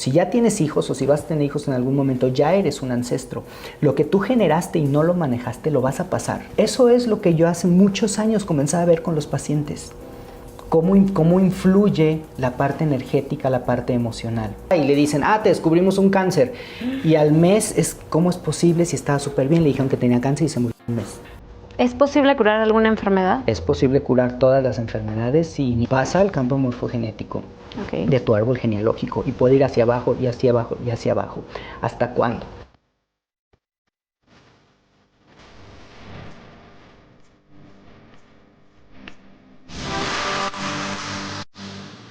Si ya tienes hijos o si vas a tener hijos en algún momento, ya eres un ancestro. Lo que tú generaste y no lo manejaste, lo vas a pasar. Eso es lo que yo hace muchos años comencé a ver con los pacientes. Cómo influye la parte energética, la parte emocional. Y le dicen, te descubrimos un cáncer. Y al mes, ¿cómo es posible si estaba súper bien? Le dijeron que tenía cáncer y se murió un mes. ¿Es posible curar alguna enfermedad? Es posible curar todas las enfermedades si pasa al campo morfogenético de tu árbol genealógico y puede ir hacia abajo y hacia abajo y hacia abajo. ¿Hasta cuándo?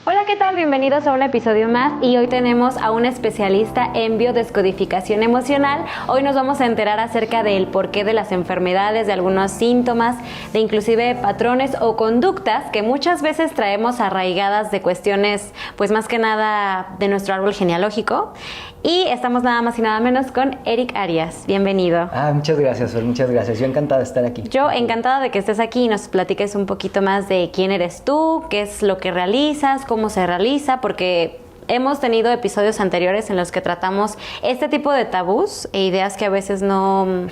Hola, ¿qué tal? Bienvenidos a un episodio más y hoy tenemos a un especialista en biodescodificación emocional. Hoy nos vamos a enterar acerca del porqué de las enfermedades, de algunos síntomas, de inclusive patrones o conductas que muchas veces traemos arraigadas de cuestiones, pues más que nada de nuestro árbol genealógico. Y estamos nada más y nada menos con Eric Arias. Bienvenido. Muchas gracias, Sol, muchas gracias. Yo encantada de estar aquí. Yo encantada de que estés aquí y nos platiques un poquito más de quién eres tú, qué es lo que realizas, cómo se realiza, porque hemos tenido episodios anteriores en los que tratamos este tipo de tabús e ideas que a veces no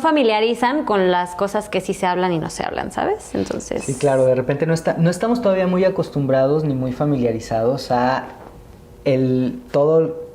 familiarizan con las cosas que sí se hablan y no se hablan, ¿sabes? Entonces... Sí, claro, de repente no estamos todavía muy acostumbrados ni muy familiarizados a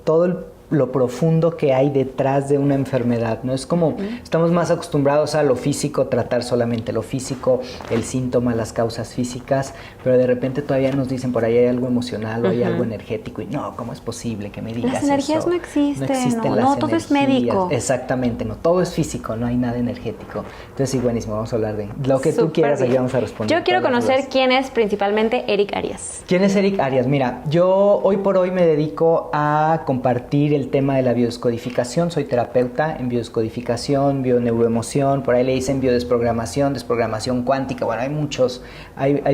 todo lo profundo que hay detrás de una enfermedad, ¿no? Es como, estamos más acostumbrados a lo físico, tratar solamente lo físico, el síntoma, las causas físicas, pero de repente todavía nos dicen por ahí hay algo emocional o hay algo energético y no, ¿cómo es posible que me digas eso? Las energías no existen, no, todo es médico. Exactamente, no, todo es físico, no hay nada energético. Entonces sí, buenísimo, vamos a hablar de lo que tú quieras, aquí vamos a responder. Yo quiero conocer quién es principalmente Eric Arias. ¿Quién es Eric Arias? Mira, yo hoy por hoy me dedico a compartir el tema de la biodescodificación. Soy terapeuta en biodescodificación, bioneuroemoción, por ahí le dicen biodesprogramación, desprogramación cuántica. Bueno, hay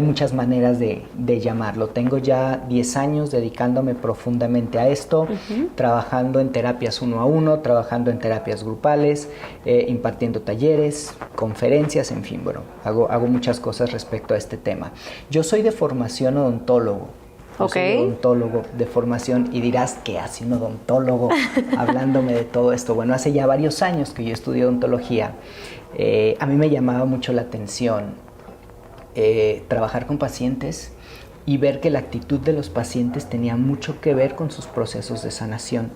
muchas maneras de llamarlo. Tengo ya 10 años dedicándome profundamente a esto, trabajando en terapias 1 a 1, trabajando en terapias grupales, impartiendo talleres, conferencias, en fin, bueno, hago muchas cosas respecto a este tema. Yo soy de formación odontólogo. Soy odontólogo de formación y dirás, ¿qué hace un odontólogo hablándome de todo esto? Bueno, hace ya varios años que yo estudié odontología. A mí me llamaba mucho la atención trabajar con pacientes y ver que la actitud de los pacientes tenía mucho que ver con sus procesos de sanación.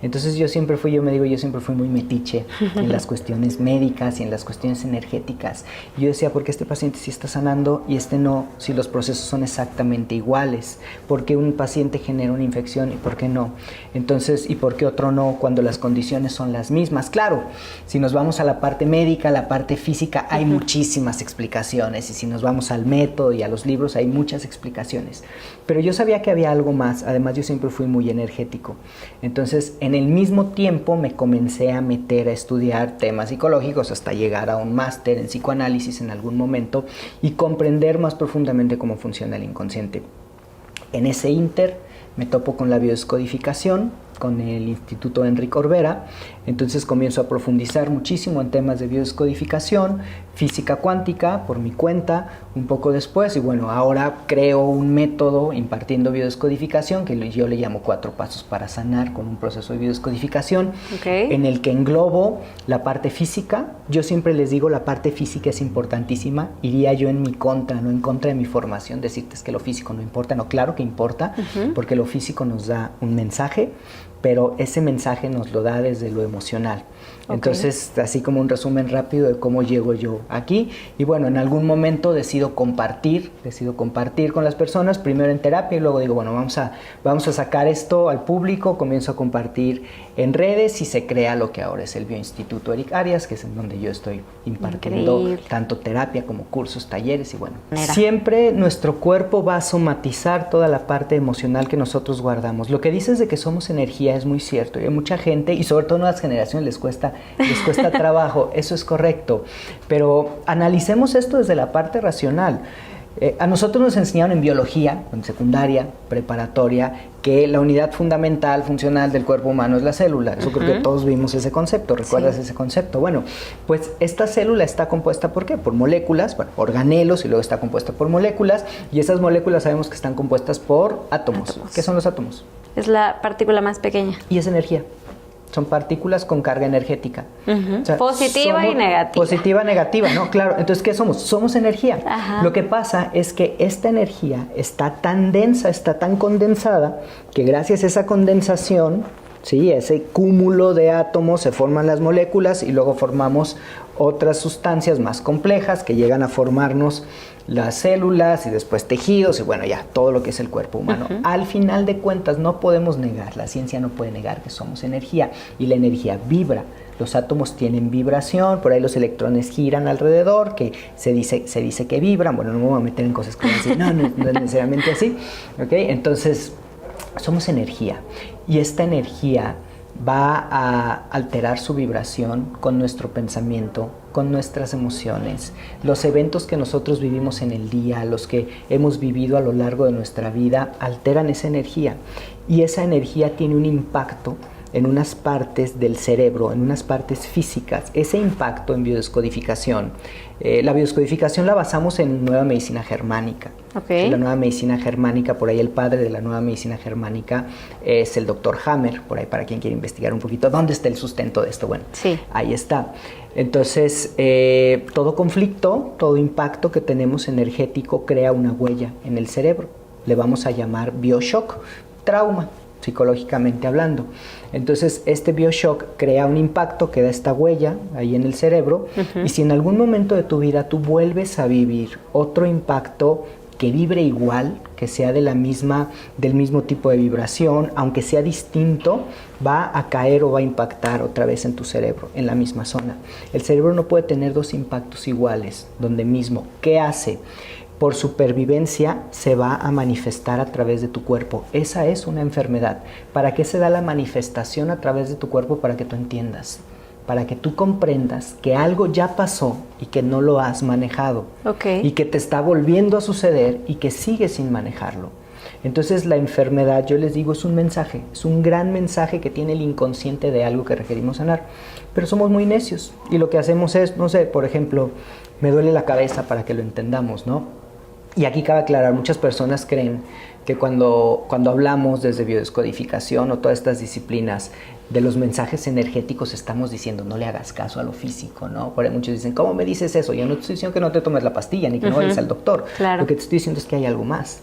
Entonces yo siempre fui muy metiche en las cuestiones médicas y en las cuestiones energéticas. Y yo decía, ¿por qué este paciente sí está sanando y este no? Si los procesos son exactamente iguales. ¿Por qué un paciente genera una infección y por qué no? Entonces, ¿y por qué otro no cuando las condiciones son las mismas? Claro, si nos vamos a la parte médica, la parte física, hay muchísimas explicaciones. Y si nos vamos al método y a los libros, hay muchas explicaciones. Pero yo sabía que había algo más. Además, yo siempre fui muy energético. Entonces, en el mismo tiempo me comencé a meter a estudiar temas psicológicos hasta llegar a un máster en psicoanálisis en algún momento y comprender más profundamente cómo funciona el inconsciente. En ese ínter me topo con la biodescodificación, con el Instituto Enrique Orbera, entonces comienzo a profundizar muchísimo en temas de biodescodificación, física cuántica por mi cuenta, un poco después, y bueno, ahora creo un método impartiendo biodescodificación que yo le llamo 4 pasos para sanar con un proceso de biodescodificación, en el que englobo la parte física. Yo siempre les digo, la parte física es importantísima, iría yo en mi contra, no en contra de mi formación, decirte es que lo físico no importa, no, claro que importa, porque lo físico nos da un mensaje, pero ese mensaje nos lo da desde lo emocional. Entonces, así como un resumen rápido de cómo llego yo aquí. Y bueno, en algún momento decido compartir con las personas, primero en terapia y luego digo, bueno, vamos a sacar esto al público, comienzo a compartir en redes y se crea lo que ahora es el Bioinstituto Eric Arias, que es en donde yo estoy impartiendo tanto terapia como cursos, talleres y bueno. Siempre nuestro cuerpo va a somatizar toda la parte emocional que nosotros guardamos. Lo que dices de que somos energía es muy cierto y a mucha gente, y sobre todo a nuevas generaciones les cuesta trabajo, eso es correcto, pero analicemos esto desde la parte racional. A nosotros nos enseñaron en biología, en secundaria, preparatoria, que la unidad fundamental, funcional del cuerpo humano es la célula. Eso creo que todos vimos ese concepto, ¿recuerdas ese concepto? Bueno, pues esta célula está compuesta ¿por qué? Por moléculas, bueno, organelos, y luego está compuesta por moléculas, y esas moléculas sabemos que están compuestas por átomos. ¿Qué son los átomos? Es la partícula más pequeña. Y es energía. Son partículas con carga energética. O sea, positiva y negativa. Positiva, negativa, ¿no? Claro, entonces, ¿qué somos? Somos energía. Ajá. Lo que pasa es que esta energía está tan densa, está tan condensada, que gracias a esa condensación, ¿sí? Ese cúmulo de átomos, se forman las moléculas y luego formamos otras sustancias más complejas que llegan a formarnos las células y después tejidos y bueno, ya todo lo que es el cuerpo humano. Al final de cuentas no podemos negar, la ciencia no puede negar que somos energía y la energía vibra. Los átomos tienen vibración, por ahí los electrones giran alrededor, que se dice que vibran. Bueno, no me voy a meter en cosas que decir, no es necesariamente así. ¿Okay? Entonces, somos energía y esta energía va a alterar su vibración con nuestro pensamiento, con nuestras emociones. Los eventos que nosotros vivimos en el día, los que hemos vivido a lo largo de nuestra vida, alteran esa energía. Y esa energía tiene un impacto en unas partes del cerebro, en unas partes físicas. Ese impacto en biodescodificación, la biodescodificación la basamos en nueva medicina germánica. Okay. La nueva medicina germánica, por ahí el padre de la nueva medicina germánica es el doctor Hammer, por ahí para quien quiere investigar un poquito. ¿Dónde está el sustento de esto? Bueno, sí. Ahí está. Entonces, todo conflicto, todo impacto que tenemos energético crea una huella en el cerebro. Le vamos a llamar bioshock, trauma, psicológicamente hablando. Entonces, este bioshock crea un impacto, queda esta huella ahí en el cerebro, y si en algún momento de tu vida tú vuelves a vivir otro impacto que vibre igual, que sea del mismo tipo de vibración, aunque sea distinto, va a caer o va a impactar otra vez en tu cerebro, en la misma zona. El cerebro no puede tener dos impactos iguales, donde mismo. ¿Qué hace? Por supervivencia se va a manifestar a través de tu cuerpo. Esa es una enfermedad. ¿Para qué se da la manifestación a través de tu cuerpo? Para que tú entiendas, para que tú comprendas que algo ya pasó y que no lo has manejado. Okay. Y que te está volviendo a suceder y que sigues sin manejarlo. Entonces la enfermedad, yo les digo, es un mensaje, es un gran mensaje que tiene el inconsciente de algo que requerimos sanar. Pero somos muy necios y lo que hacemos es, no sé, por ejemplo, me duele la cabeza, para que lo entendamos, ¿no? Y aquí cabe aclarar, muchas personas creen que cuando hablamos desde biodescodificación o todas estas disciplinas de los mensajes energéticos estamos diciendo no le hagas caso a lo físico, ¿no? Por ahí muchos dicen, ¿cómo me dices eso? Yo no te estoy diciendo que no te tomes la pastilla ni que no vayas al doctor. Claro. Lo que te estoy diciendo es que hay algo más.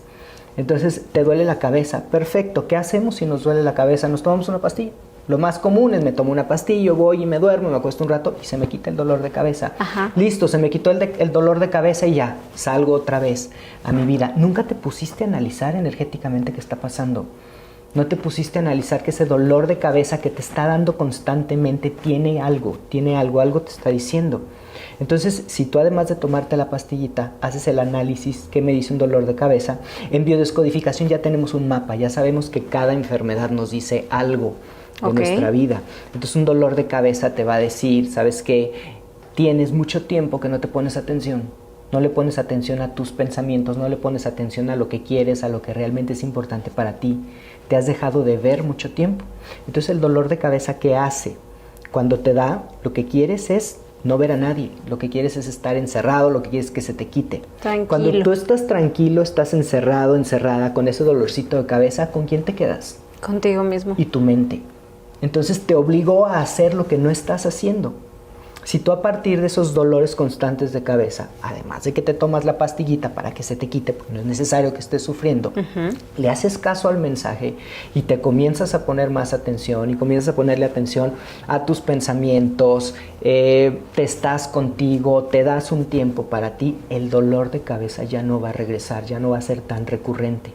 Entonces, ¿te duele la cabeza? Perfecto. ¿Qué hacemos si nos duele la cabeza? Nos tomamos una pastilla. Lo más común es me tomo una pastilla, voy y me duermo, me acuesto un rato y se me quita el dolor de cabeza. Ajá. Listo, se me quitó el dolor de cabeza y ya, salgo otra vez a mi vida. ¿Nunca te pusiste a analizar energéticamente qué está pasando? ¿No te pusiste a analizar que ese dolor de cabeza que te está dando constantemente tiene algo te está diciendo? Entonces, si tú además de tomarte la pastillita, haces el análisis, ¿qué me dice un dolor de cabeza? En biodescodificación ya tenemos un mapa, ya sabemos que cada enfermedad nos dice algo de nuestra vida. Entonces un dolor de cabeza te va a decir, ¿sabes qué? Tienes mucho tiempo que no te pones atención. No le pones atención a tus pensamientos, no le pones atención a lo que quieres, a lo que realmente es importante para ti. Te has dejado de ver mucho tiempo. Entonces el dolor de cabeza, ¿qué hace? Cuando te da, lo que quieres es no ver a nadie. Lo que quieres es estar encerrado, lo que quieres es que se te quite. Tranquilo. Cuando tú estás tranquilo, estás encerrado, encerrada, con ese dolorcito de cabeza, ¿con quién te quedas? Contigo mismo. Y tu mente. Entonces te obligó a hacer lo que no estás haciendo. Si tú a partir de esos dolores constantes de cabeza, además de que te tomas la pastillita para que se te quite, porque no es necesario que estés sufriendo, le haces caso al mensaje y te comienzas a poner más atención y comienzas a ponerle atención a tus pensamientos, te estás contigo, te das un tiempo para ti, el dolor de cabeza ya no va a regresar, ya no va a ser tan recurrente.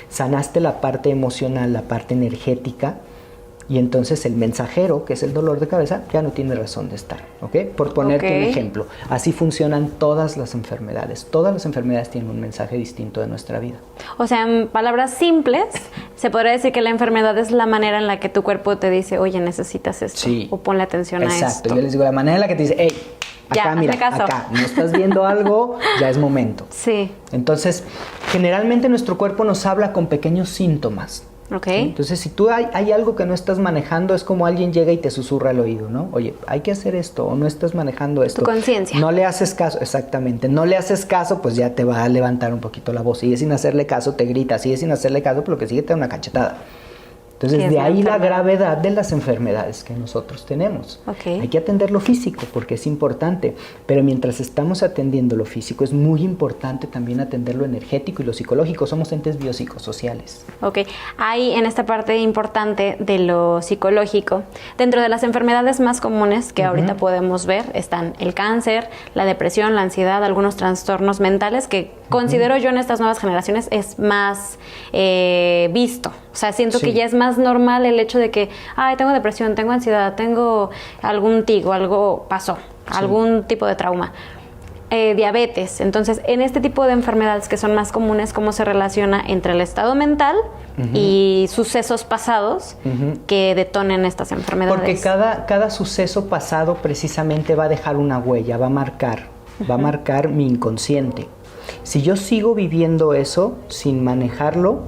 Sanaste la parte emocional, la parte energética, y entonces el mensajero, que es el dolor de cabeza, ya no tiene razón de estar, ¿ok? Por ponerte un ejemplo, así funcionan todas las enfermedades. Todas las enfermedades tienen un mensaje distinto de nuestra vida. O sea, en palabras simples, se podría decir que la enfermedad es la manera en la que tu cuerpo te dice, oye, necesitas esto, sí, o ponle atención a esto. Exacto, yo les digo, la manera en la que te dice, hey, acá, ya, mira, caso. acá, no estás viendo algo, ya es momento. Sí. Entonces, generalmente nuestro cuerpo nos habla con pequeños síntomas. Okay. ¿Sí? Entonces, si tú hay algo que no estás manejando, es como alguien llega y te susurra al oído, ¿no? Oye, hay que hacer esto, o no estás manejando esto. Tu conciencia. No le haces caso, exactamente. No le haces caso, pues ya te va a levantar un poquito la voz. Sigue sin hacerle caso, te grita. Sigue sin hacerle caso, pero lo que sigue te da una cachetada. Entonces, de ahí la gravedad de las enfermedades que nosotros tenemos. Hay que atender lo físico porque es importante, pero mientras estamos atendiendo lo físico, es muy importante también atender lo energético y lo psicológico. Somos entes biopsicosociales. Hay en esta parte importante de lo psicológico, dentro de las enfermedades más comunes que ahorita podemos ver, están el cáncer, la depresión, la ansiedad, algunos trastornos mentales que considero yo en estas nuevas generaciones es más visto. O sea, siento que ya es más normal el hecho de que, tengo depresión, tengo ansiedad, tengo algún tic o algo pasó, algún tipo de trauma. Diabetes. Entonces, en este tipo de enfermedades que son más comunes, ¿cómo se relaciona entre el estado mental y sucesos pasados que detonen estas enfermedades? Porque cada suceso pasado precisamente va a dejar una huella, va a marcar mi inconsciente. Si yo sigo viviendo eso sin manejarlo,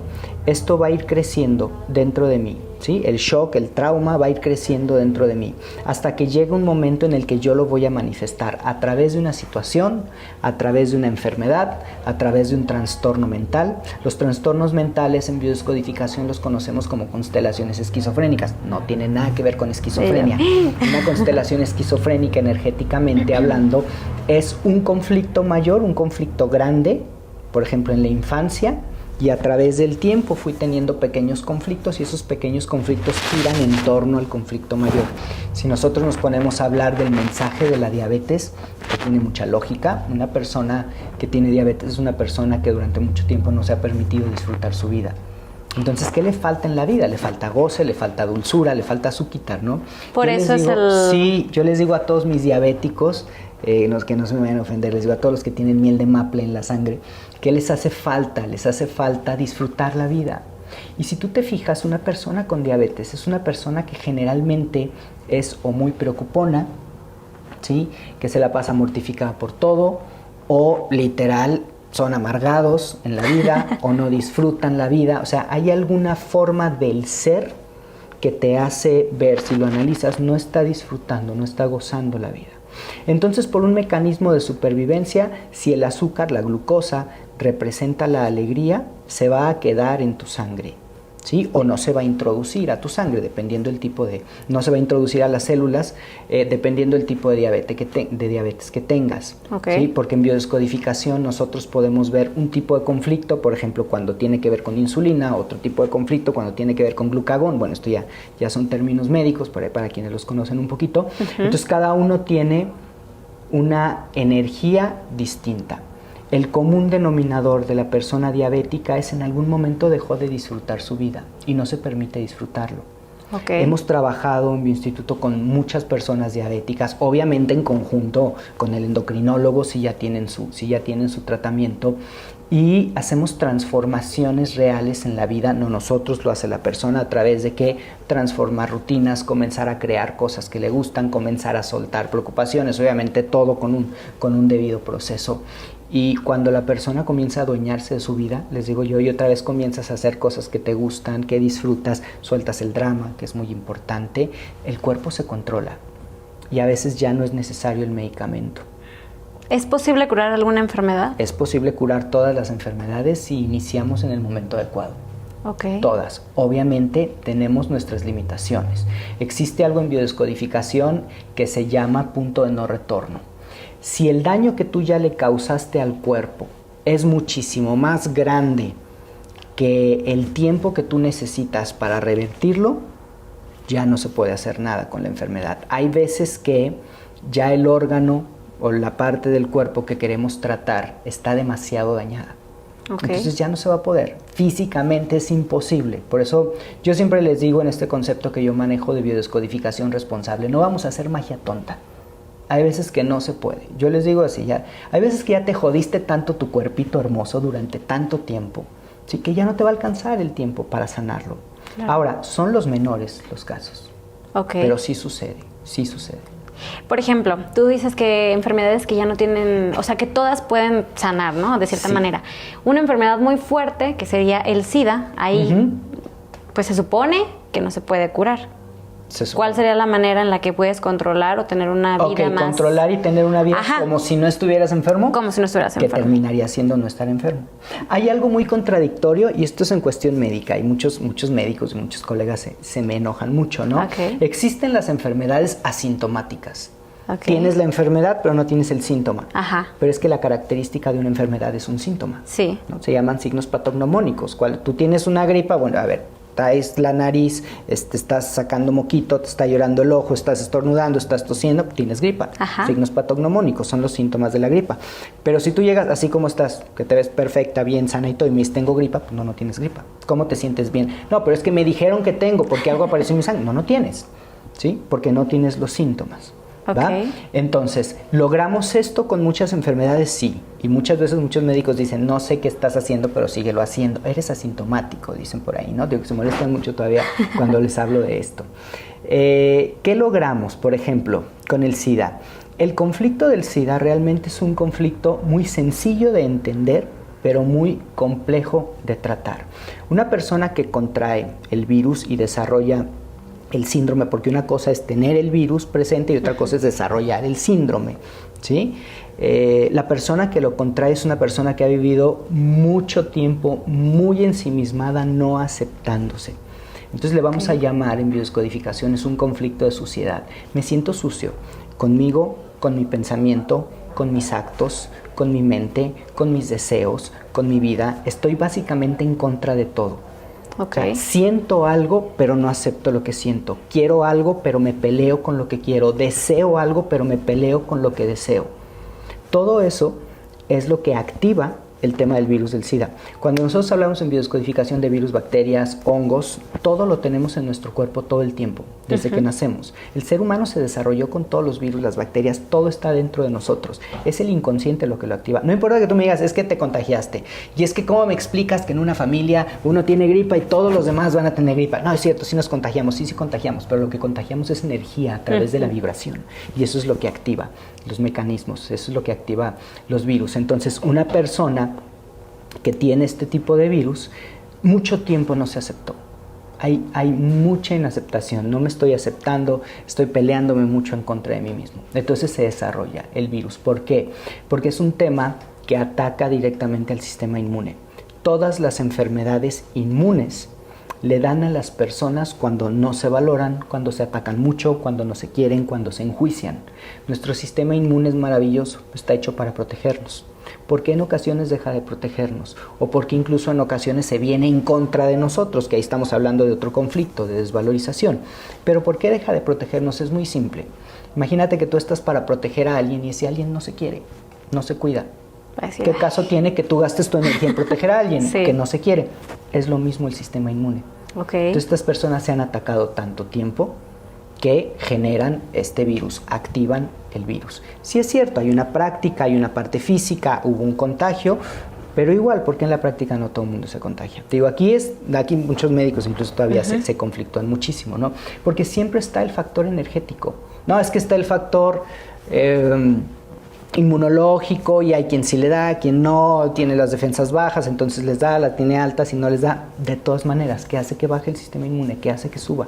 esto va a ir creciendo dentro de mí, ¿sí? El shock, el trauma va a ir creciendo dentro de mí hasta que llegue un momento en el que yo lo voy a manifestar a través de una situación, a través de una enfermedad, a través de un trastorno mental. Los trastornos mentales en biodescodificación los conocemos como constelaciones esquizofrénicas. No tiene nada que ver con esquizofrenia. Una constelación esquizofrénica, energéticamente hablando, es un conflicto mayor, un conflicto grande, por ejemplo en la infancia, y a través del tiempo fui teniendo pequeños conflictos y esos pequeños conflictos giran en torno al conflicto mayor. Si nosotros nos ponemos a hablar del mensaje de la diabetes, que tiene mucha lógica, una persona que tiene diabetes es una persona que durante mucho tiempo no se ha permitido disfrutar su vida. Entonces, ¿qué le falta en la vida? Le falta goce, le falta dulzura, le falta azúcar, ¿no? Por eso es Sí, yo les digo a todos mis diabéticos, que no se me vayan a ofender, les digo a todos los que tienen miel de maple en la sangre, ¿qué les hace falta? Les hace falta disfrutar la vida. Y si tú te fijas, una persona con diabetes es una persona que generalmente es o muy preocupona, ¿sí? Que se la pasa mortificada por todo, o literal son amargados en la vida o no disfrutan la vida. O sea, hay alguna forma del ser que te hace ver, si lo analizas, no está disfrutando, no está gozando la vida. Entonces, por un mecanismo de supervivencia, si el azúcar, la glucosa, representa la alegría, se va a quedar en tu sangre, ¿sí? O no se va a introducir a tu sangre, dependiendo el tipo de... No se va a introducir a las células, dependiendo del tipo de diabetes que tengas, ¿sí? Porque en biodescodificación nosotros podemos ver un tipo de conflicto, por ejemplo, cuando tiene que ver con insulina, otro tipo de conflicto cuando tiene que ver con glucagón. Bueno, esto ya son términos médicos, para quienes los conocen un poquito. Entonces, cada uno tiene una energía distinta. El común denominador de la persona diabética es en algún momento dejó de disfrutar su vida y no se permite disfrutarlo. Hemos trabajado en mi instituto con muchas personas diabéticas, obviamente en conjunto con el endocrinólogo si ya tienen su tratamiento, y hacemos transformaciones reales en la vida. No nosotros, lo hace la persona a través de que transformar rutinas, comenzar a crear cosas que le gustan, comenzar a soltar preocupaciones, obviamente todo con un debido proceso. Y cuando la persona comienza a adueñarse de su vida, les digo yo, y otra vez comienzas a hacer cosas que te gustan, que disfrutas, sueltas el drama, que es muy importante, el cuerpo se controla y a veces ya no es necesario el medicamento. ¿Es posible curar alguna enfermedad? Es posible curar todas las enfermedades si iniciamos en el momento adecuado. Todas. Obviamente tenemos nuestras limitaciones. Existe algo en biodescodificación que se llama punto de no retorno. Si el daño que tú ya le causaste al cuerpo es muchísimo más grande que el tiempo que tú necesitas para revertirlo, ya no se puede hacer nada con la enfermedad. Hay veces que ya el órgano o la parte del cuerpo que queremos tratar está demasiado dañada. Entonces ya no se va a poder. Físicamente es imposible. Por eso yo siempre les digo en este concepto que yo manejo de biodescodificación responsable, no vamos a hacer magia tonta. Hay veces que no se puede. Yo les digo así, hay veces que ya te jodiste tanto tu cuerpito hermoso durante tanto tiempo, ¿sí? Que ya no te va a alcanzar el tiempo para sanarlo. Claro. Ahora, son los menores los casos, pero sí sucede. Por ejemplo, tú dices que enfermedades que ya no tienen, o sea, que todas pueden sanar, ¿no? De cierta manera. Una enfermedad muy fuerte, que sería el SIDA, ahí pues se supone que no se puede curar. ¿Cuál sería la manera en la que puedes controlar o tener una vida más? Controlar y tener una vida como si no estuvieras enfermo. Como si no estuvieras enfermo. Que terminaría siendo no estar enfermo. Hay algo muy contradictorio, y esto es en cuestión médica, y muchos médicos y muchos colegas se me enojan mucho, ¿no? Okay. Existen las enfermedades asintomáticas. Okay. Tienes la enfermedad, pero no tienes el síntoma. Ajá. Pero es que la característica de una enfermedad es un síntoma. Sí. ¿No? Se llaman signos patognomónicos. Cuando tú tienes una gripa, bueno, a ver, traes la nariz, estás sacando moquito, te está llorando el ojo, estás estornudando, estás tosiendo, tienes gripa. Ajá. Signos patognomónicos son los síntomas de la gripa. Pero si tú llegas así como estás, que te ves perfecta, bien, sana y todo, y me dices, tengo gripa, pues no tienes gripa. ¿Cómo te sientes bien? No, pero es que me dijeron que tengo porque algo apareció en mi sangre. No tienes, ¿sí? Porque no tienes los síntomas. ¿Va? Okay. Entonces, ¿logramos esto con muchas enfermedades? Sí. Y muchas veces muchos médicos dicen, no sé qué estás haciendo, pero síguelo haciendo. Eres asintomático, dicen por ahí, ¿no? Digo que se molestan mucho todavía cuando les hablo de esto. ¿Qué logramos, por ejemplo, con el SIDA? El conflicto del SIDA realmente es un conflicto muy sencillo de entender, pero muy complejo de tratar. Una persona que contrae el virus y desarrolla el síndrome, porque una cosa es tener el virus presente y otra cosa es desarrollar el síndrome, ¿sí? La persona que lo contrae es una persona que ha vivido mucho tiempo muy ensimismada, no aceptándose. Entonces le vamos a llamar en biodescodificación, es un conflicto de suciedad. Me siento sucio conmigo, con mi pensamiento, con mis actos, con mi mente, con mis deseos, con mi vida. Estoy básicamente en contra de todo. Okay. O sea, siento algo, pero no acepto lo que siento. Quiero algo, pero me peleo con lo que quiero. Deseo algo, pero me peleo con lo que deseo. Todo eso es lo que activa el tema del virus del SIDA. Cuando nosotros hablamos en biodescodificación de virus, bacterias, hongos, todo lo tenemos en nuestro cuerpo todo el tiempo, desde que nacemos. El ser humano se desarrolló con todos los virus, las bacterias, todo está dentro de nosotros. Es el inconsciente lo que lo activa. No importa que tú me digas, es que te contagiaste. Y es que ¿cómo me explicas que en una familia uno tiene gripa y todos los demás van a tener gripa? No, es cierto, sí nos contagiamos, sí contagiamos, pero lo que contagiamos es energía a través de la vibración. Y eso es lo que activa los mecanismos, eso es lo que activa los virus. Entonces, una persona que tiene este tipo de virus, mucho tiempo no se aceptó. Hay mucha inaceptación, no me estoy aceptando, estoy peleándome mucho en contra de mí mismo. Entonces se desarrolla el virus. ¿Por qué? Porque es un tema que ataca directamente al sistema inmune. Todas las enfermedades inmunes le dan a las personas cuando no se valoran, cuando se atacan mucho, cuando no se quieren, cuando se enjuician. Nuestro sistema inmune es maravilloso, está hecho para protegernos. ¿Por qué en ocasiones deja de protegernos? O porque incluso en ocasiones se viene en contra de nosotros, que ahí estamos hablando de otro conflicto, de desvalorización. Pero ¿por qué deja de protegernos? Es muy simple. Imagínate que tú estás para proteger a alguien y ese alguien no se quiere, no se cuida. ¿Qué caso tiene que tú gastes tu energía en proteger a alguien que no se quiere? Es lo mismo el sistema inmune. Okay. Entonces estas personas se han atacado tanto tiempo que generan este virus, activan el virus. Sí es cierto, hay una práctica, hay una parte física, hubo un contagio, pero igual, porque en la práctica no todo el mundo se contagia. Te digo, aquí muchos médicos incluso todavía se conflictúan muchísimo, ¿no? Porque siempre está el factor energético. No, es que está el factor inmunológico y hay quien sí le da, quien no, tiene las defensas bajas, entonces les da, la tiene altas y no les da. De todas maneras, ¿qué hace que baje el sistema inmune? ¿Qué hace que suba?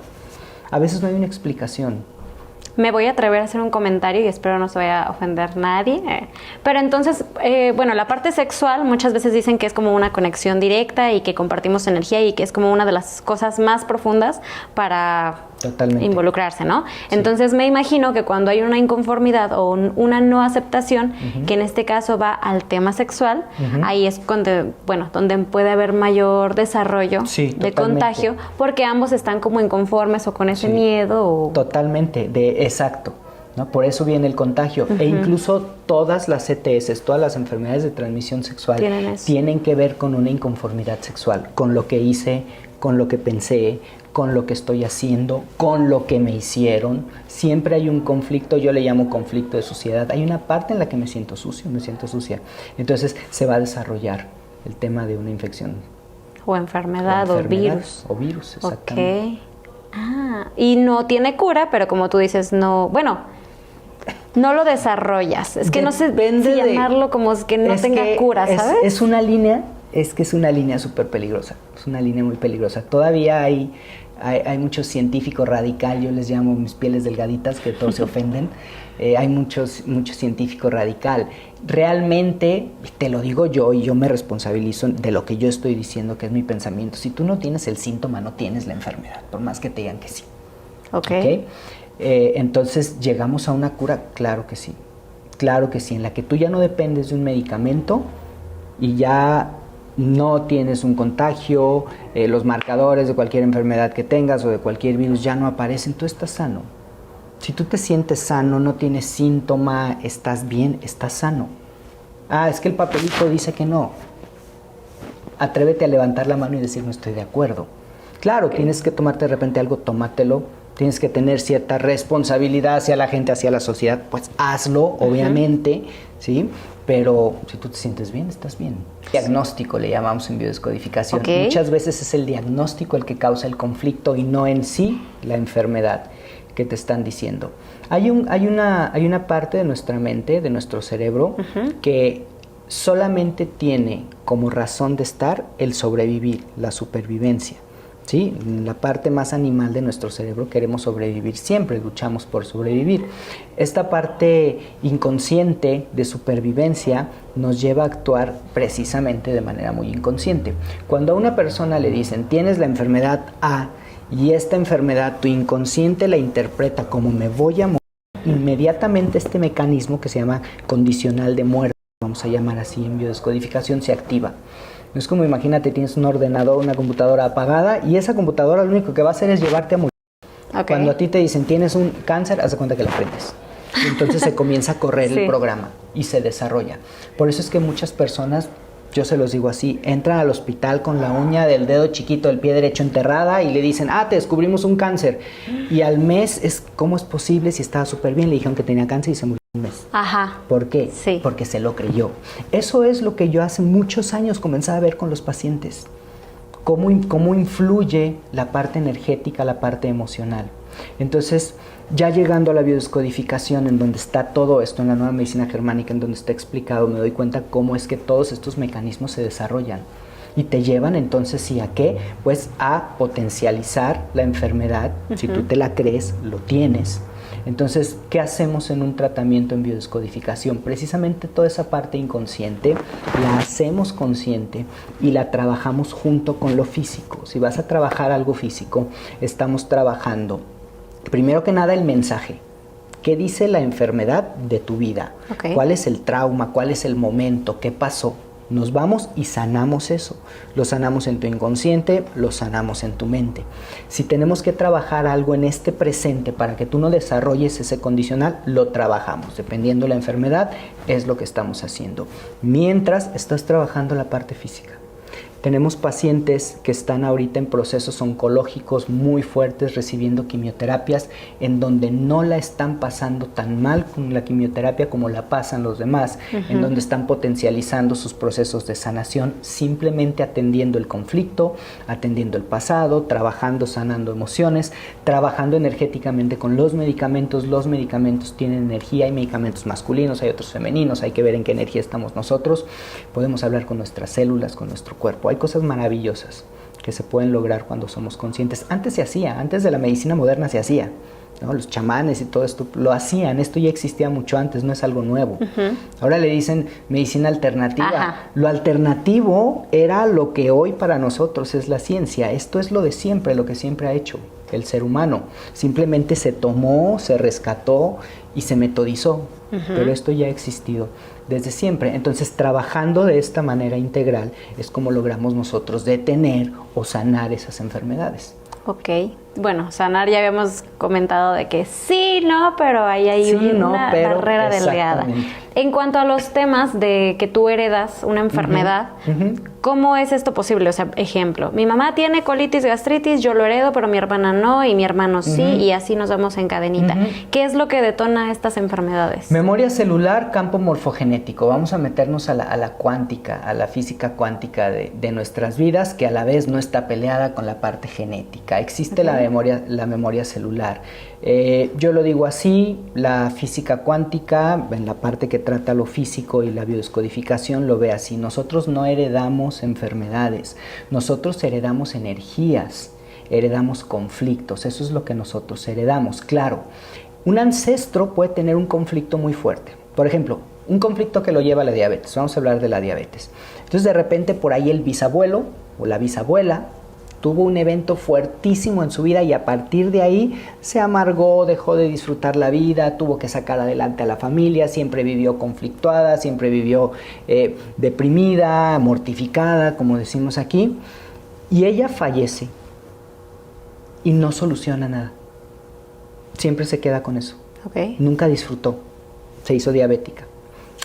A veces no hay una explicación. Me voy a atrever a hacer un comentario y espero no se vaya a ofender nadie. Pero entonces, bueno, la parte sexual muchas veces dicen que es como una conexión directa y que compartimos energía y que es como una de las cosas más profundas para involucrarse, ¿no? Sí. Entonces me imagino que cuando hay una inconformidad o una no aceptación, que en este caso va al tema sexual, ahí es donde, bueno, donde puede haber mayor desarrollo de contagio, porque ambos están como inconformes o con ese miedo. O... Totalmente, exacto. ¿No? Por eso viene el contagio. E incluso todas las ETS, todas las enfermedades de transmisión sexual tienen que ver con una inconformidad sexual, con lo que hice, con lo que pensé, con lo que estoy haciendo, con lo que me hicieron. Siempre hay un conflicto, yo le llamo conflicto de suciedad. Hay una parte en la que me siento sucio, me siento sucia. Entonces se va a desarrollar el tema de una infección. O enfermedad o virus. O virus, exactamente. Y no tiene cura, pero como tú dices, no, bueno, no lo desarrollas. Es que no sé si llamarlo como que no tenga cura, ¿sabes? Es una línea súper peligrosa. Es una línea muy peligrosa. Todavía hay Hay muchos científicos radical, yo les llamo mis pieles delgaditas, que todos se ofenden. Hay muchos científicos radical. Realmente, te lo digo yo y yo me responsabilizo de lo que yo estoy diciendo, que es mi pensamiento. Si tú no tienes el síntoma, no tienes la enfermedad, por más que te digan que sí. ¿Okay? Entonces, ¿llegamos a una cura? Claro que sí. Claro que sí, en la que tú ya no dependes de un medicamento y ya no tienes un contagio, los marcadores de cualquier enfermedad que tengas o de cualquier virus ya no aparecen, tú estás sano. Si tú te sientes sano, no tienes síntoma, estás bien, estás sano. Es que el papelito dice que no. Atrévete a levantar la mano y decir no estoy de acuerdo. Claro, tienes que tomarte de repente algo, tómatelo. Tienes que tener cierta responsabilidad hacia la gente, hacia la sociedad, pues hazlo, obviamente, ¿sí? Pero si tú te sientes bien, estás bien. Diagnóstico le llamamos en biodescodificación. Muchas veces es el diagnóstico el que causa el conflicto y no en sí la enfermedad que te están diciendo. Hay una parte de nuestra mente, de nuestro cerebro, que solamente tiene como razón de estar el sobrevivir, la supervivencia. ¿Sí? La parte más animal de nuestro cerebro queremos sobrevivir, siempre luchamos por sobrevivir. Esta parte inconsciente de supervivencia nos lleva a actuar precisamente de manera muy inconsciente. Cuando a una persona le dicen, tienes la enfermedad A, y esta enfermedad tu inconsciente la interpreta como me voy a morir, inmediatamente este mecanismo que se llama condicional de muerte, vamos a llamar así en biodescodificación, se activa. Es como, imagínate, tienes un ordenador, una computadora apagada y esa computadora lo único que va a hacer es llevarte a morir. Cuando a ti te dicen tienes un cáncer, haz de cuenta que la prendes. Y entonces se comienza a correr el programa y se desarrolla. Por eso es que muchas personas, yo se los digo así, entran al hospital con la uña del dedo chiquito del pie derecho enterrada y le dicen, te descubrimos un cáncer. Y al mes, ¿cómo es posible si estaba súper bien? Le dijeron que tenía cáncer y se murió un mes. ¿Por qué? Porque se lo creyó. Eso es lo que yo hace muchos años comencé a ver con los pacientes. Cómo influye la parte energética, la parte emocional. Entonces, ya llegando a la biodescodificación, en donde está todo esto, en la nueva medicina germánica, en donde está explicado, me doy cuenta cómo es que todos estos mecanismos se desarrollan y te llevan entonces, ¿sí a qué? Pues a potencializar la enfermedad. Si tú te la crees, lo tienes. Entonces, ¿qué hacemos en un tratamiento en biodescodificación? Precisamente toda esa parte inconsciente la hacemos consciente y la trabajamos junto con lo físico. Si vas a trabajar algo físico, estamos trabajando, primero que nada, el mensaje. ¿Qué dice la enfermedad de tu vida? ¿Cuál es el trauma? ¿Cuál es el momento? ¿Qué pasó? Nos vamos y sanamos eso. Lo sanamos en tu inconsciente, lo sanamos en tu mente. Si tenemos que trabajar algo en este presente para que tú no desarrolles ese condicional, lo trabajamos. Dependiendo de la enfermedad, es lo que estamos haciendo. Mientras estás trabajando la parte física. Tenemos pacientes que están ahorita en procesos oncológicos muy fuertes, recibiendo quimioterapias, en donde no la están pasando tan mal con la quimioterapia como la pasan los demás, en donde están potencializando sus procesos de sanación, simplemente atendiendo el conflicto, atendiendo el pasado, trabajando, sanando emociones, trabajando energéticamente con los medicamentos. Los medicamentos tienen energía, hay medicamentos masculinos, hay otros femeninos, hay que ver en qué energía estamos nosotros. Podemos hablar con nuestras células, con nuestro cuerpo. Hay cosas maravillosas que se pueden lograr cuando somos conscientes. Antes se hacía, antes de la medicina moderna se hacía, ¿no? Los chamanes y todo esto lo hacían, esto ya existía mucho antes, no es algo nuevo. Ahora le dicen medicina alternativa. Lo alternativo era lo que hoy para nosotros es la ciencia. Esto es lo de siempre, lo que siempre ha hecho el ser humano. Simplemente se tomó, se rescató y se metodizó, pero esto ya ha existido desde siempre. Entonces, trabajando de esta manera integral es como logramos nosotros detener o sanar esas enfermedades. Bueno, sanar ya habíamos comentado de que sí, no, pero ahí hay una barrera delgada. En cuanto a los temas de que tú heredas una enfermedad, ¿cómo es esto posible? O sea, ejemplo, mi mamá tiene colitis, gastritis, yo lo heredo, pero mi hermana no, y mi hermano sí, y así nos vamos en cadenita. ¿Qué es lo que detona estas enfermedades? Memoria celular, campo morfogenético. Vamos a meternos a la cuántica, a la física cuántica de nuestras vidas, que a la vez no está peleada con la parte genética. Existe la memoria celular. Yo lo digo así, la física cuántica, en la parte que trata lo físico y la biodescodificación, lo ve así. Nosotros no heredamos enfermedades, nosotros heredamos energías. heredamos conflictos, eso es lo que nosotros heredamos. Claro, un ancestro puede tener un conflicto muy fuerte. Por ejemplo, un conflicto que lo lleva a la diabetes. Vamos a hablar de la diabetes. Entonces, de repente, por ahí el bisabuelo o la bisabuela tuvo un evento fuertísimo en su vida y a partir de ahí se amargó, dejó de disfrutar la vida, tuvo que sacar adelante a la familia, siempre vivió conflictuada, siempre vivió deprimida, mortificada, como decimos aquí, y ella fallece y no soluciona nada. Siempre se queda con eso. Okay. Nunca disfrutó, se hizo diabética.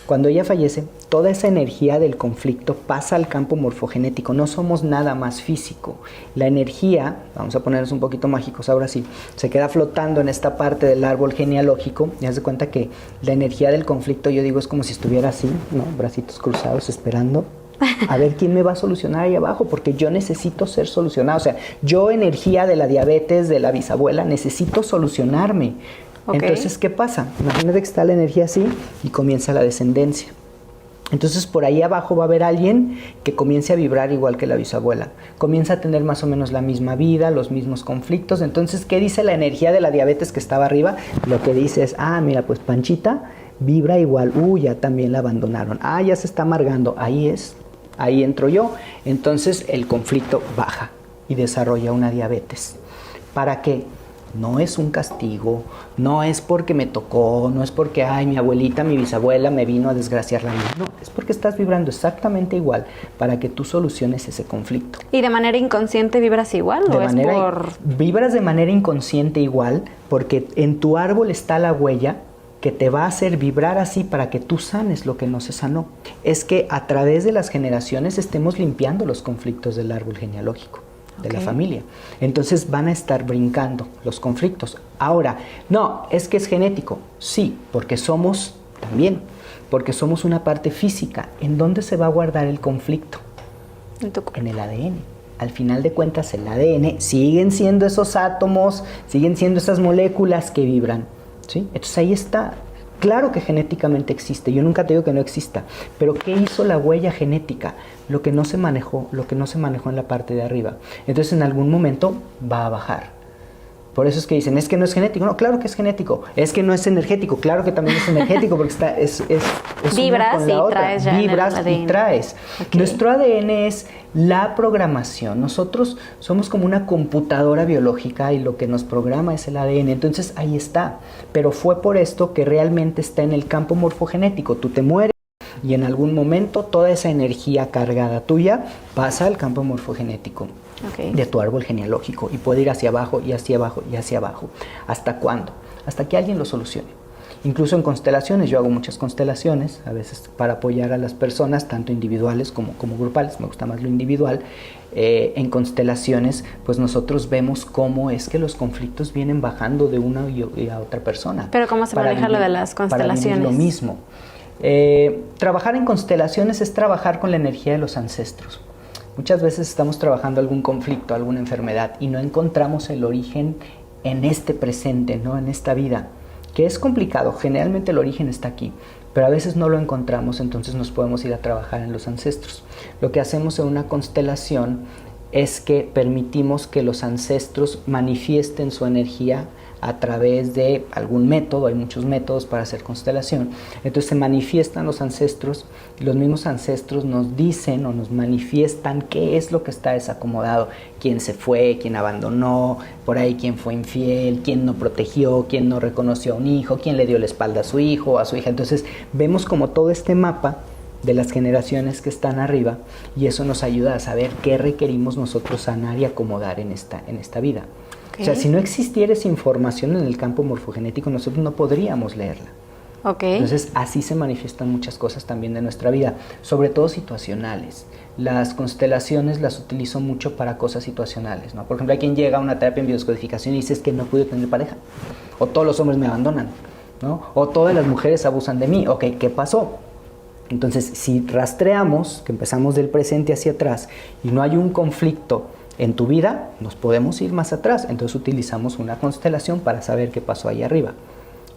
Cuando ella fallece, toda esa energía del conflicto pasa al campo morfogenético. No somos nada más físico. La energía, vamos a ponernos un poquito mágicos ahora sí, se queda flotando en esta parte del árbol genealógico. Y haz de cuenta que la energía del conflicto, yo digo, es como si estuviera así, ¿no? Bracitos cruzados, esperando a ver quién me va a solucionar ahí abajo, porque yo necesito ser solucionado. O sea, yo, energía de la diabetes, de la bisabuela, necesito solucionarme. Okay. Entonces, ¿qué pasa? Imagínate que está la energía así y comienza la descendencia. Entonces, por ahí abajo va a haber alguien que comience a vibrar igual que la bisabuela. Comienza a tener más o menos la misma vida, los mismos conflictos. Entonces, ¿qué dice la energía de la diabetes que estaba arriba? Lo que dice es, mira, pues Panchita vibra igual. Ya también la abandonaron. Ya se está amargando. Ahí entro yo. Entonces, el conflicto baja y desarrolla una diabetes. ¿Para qué? No es un castigo, no es porque me tocó, no es porque, mi abuelita, mi bisabuela me vino a desgraciar la vida. No, es porque estás vibrando exactamente igual para que tú soluciones ese conflicto. ¿Y de manera inconsciente vibras igual? Vibras de manera inconsciente igual porque en tu árbol está la huella que te va a hacer vibrar así para que tú sanes lo que no se sanó. Es que a través de las generaciones estemos limpiando los conflictos del árbol genealógico. De la familia. Entonces van a estar brincando los conflictos. Ahora, no, es que es genético. Sí, porque somos una parte física. ¿En dónde se va a guardar el conflicto? En el ADN. Al final de cuentas, el ADN siguen siendo esos átomos, siguen siendo esas moléculas que vibran, ¿sí? Entonces ahí está. Claro que genéticamente existe, yo nunca te digo que no exista, pero ¿qué hizo la huella genética? Lo que no se manejó en la parte de arriba. Entonces en algún momento va a bajar. Por eso es que dicen, es que no es genético. No, claro que es genético. Es que no es energético. Claro que también es energético porque es vibras una con la y otra. Traes ya Vibras y traes. Okay. Nuestro ADN es la programación. Nosotros somos como una computadora biológica y lo que nos programa es el ADN. Entonces ahí está. Pero fue por esto que realmente está en el campo morfogenético. Tú te mueres y en algún momento toda esa energía cargada tuya pasa al campo morfogenético. Okay. De tu árbol genealógico y puede ir hacia abajo y hacia abajo y hacia abajo. ¿Hasta cuándo? Hasta que alguien lo solucione. Incluso en constelaciones, yo hago muchas constelaciones, a veces para apoyar a las personas, tanto individuales como grupales, me gusta más lo individual. En constelaciones, pues nosotros vemos cómo es que los conflictos vienen bajando de una y a otra persona. ¿Pero cómo se maneja lo de las constelaciones? Para lo mismo. Trabajar en constelaciones es trabajar con la energía de los ancestros. Muchas veces estamos trabajando algún conflicto, alguna enfermedad y no encontramos el origen en este presente, ¿no? En esta vida, que es complicado. Generalmente el origen está aquí, pero a veces no lo encontramos, entonces nos podemos ir a trabajar en los ancestros. Lo que hacemos en una constelación es que permitimos que los ancestros manifiesten su energía a través de algún método. Hay muchos métodos para hacer constelación. Entonces se manifiestan los ancestros y los mismos ancestros nos dicen o nos manifiestan qué es lo que está desacomodado, quién se fue, quién abandonó, por ahí quién fue infiel, quién no protegió, quién no reconoció a un hijo, quién le dio la espalda a su hijo o a su hija. Entonces vemos como todo este mapa de las generaciones que están arriba y eso nos ayuda a saber qué requerimos nosotros sanar y acomodar en esta vida. Okay. O sea, si no existiera esa información en el campo morfogenético, nosotros no podríamos leerla. Okay. Entonces, así se manifiestan muchas cosas también de nuestra vida, sobre todo situacionales. Las constelaciones las utilizo mucho para cosas situacionales, ¿no? Por ejemplo, hay quien llega a una terapia en biodescodificación y dice, es que no pude tener pareja, o todos los hombres me abandonan, ¿no? O todas las mujeres abusan de mí. Ok, ¿qué pasó? Entonces, si rastreamos, que empezamos del presente hacia atrás, y no hay un conflicto en tu vida, nos podemos ir más atrás. Entonces utilizamos una constelación para saber qué pasó ahí arriba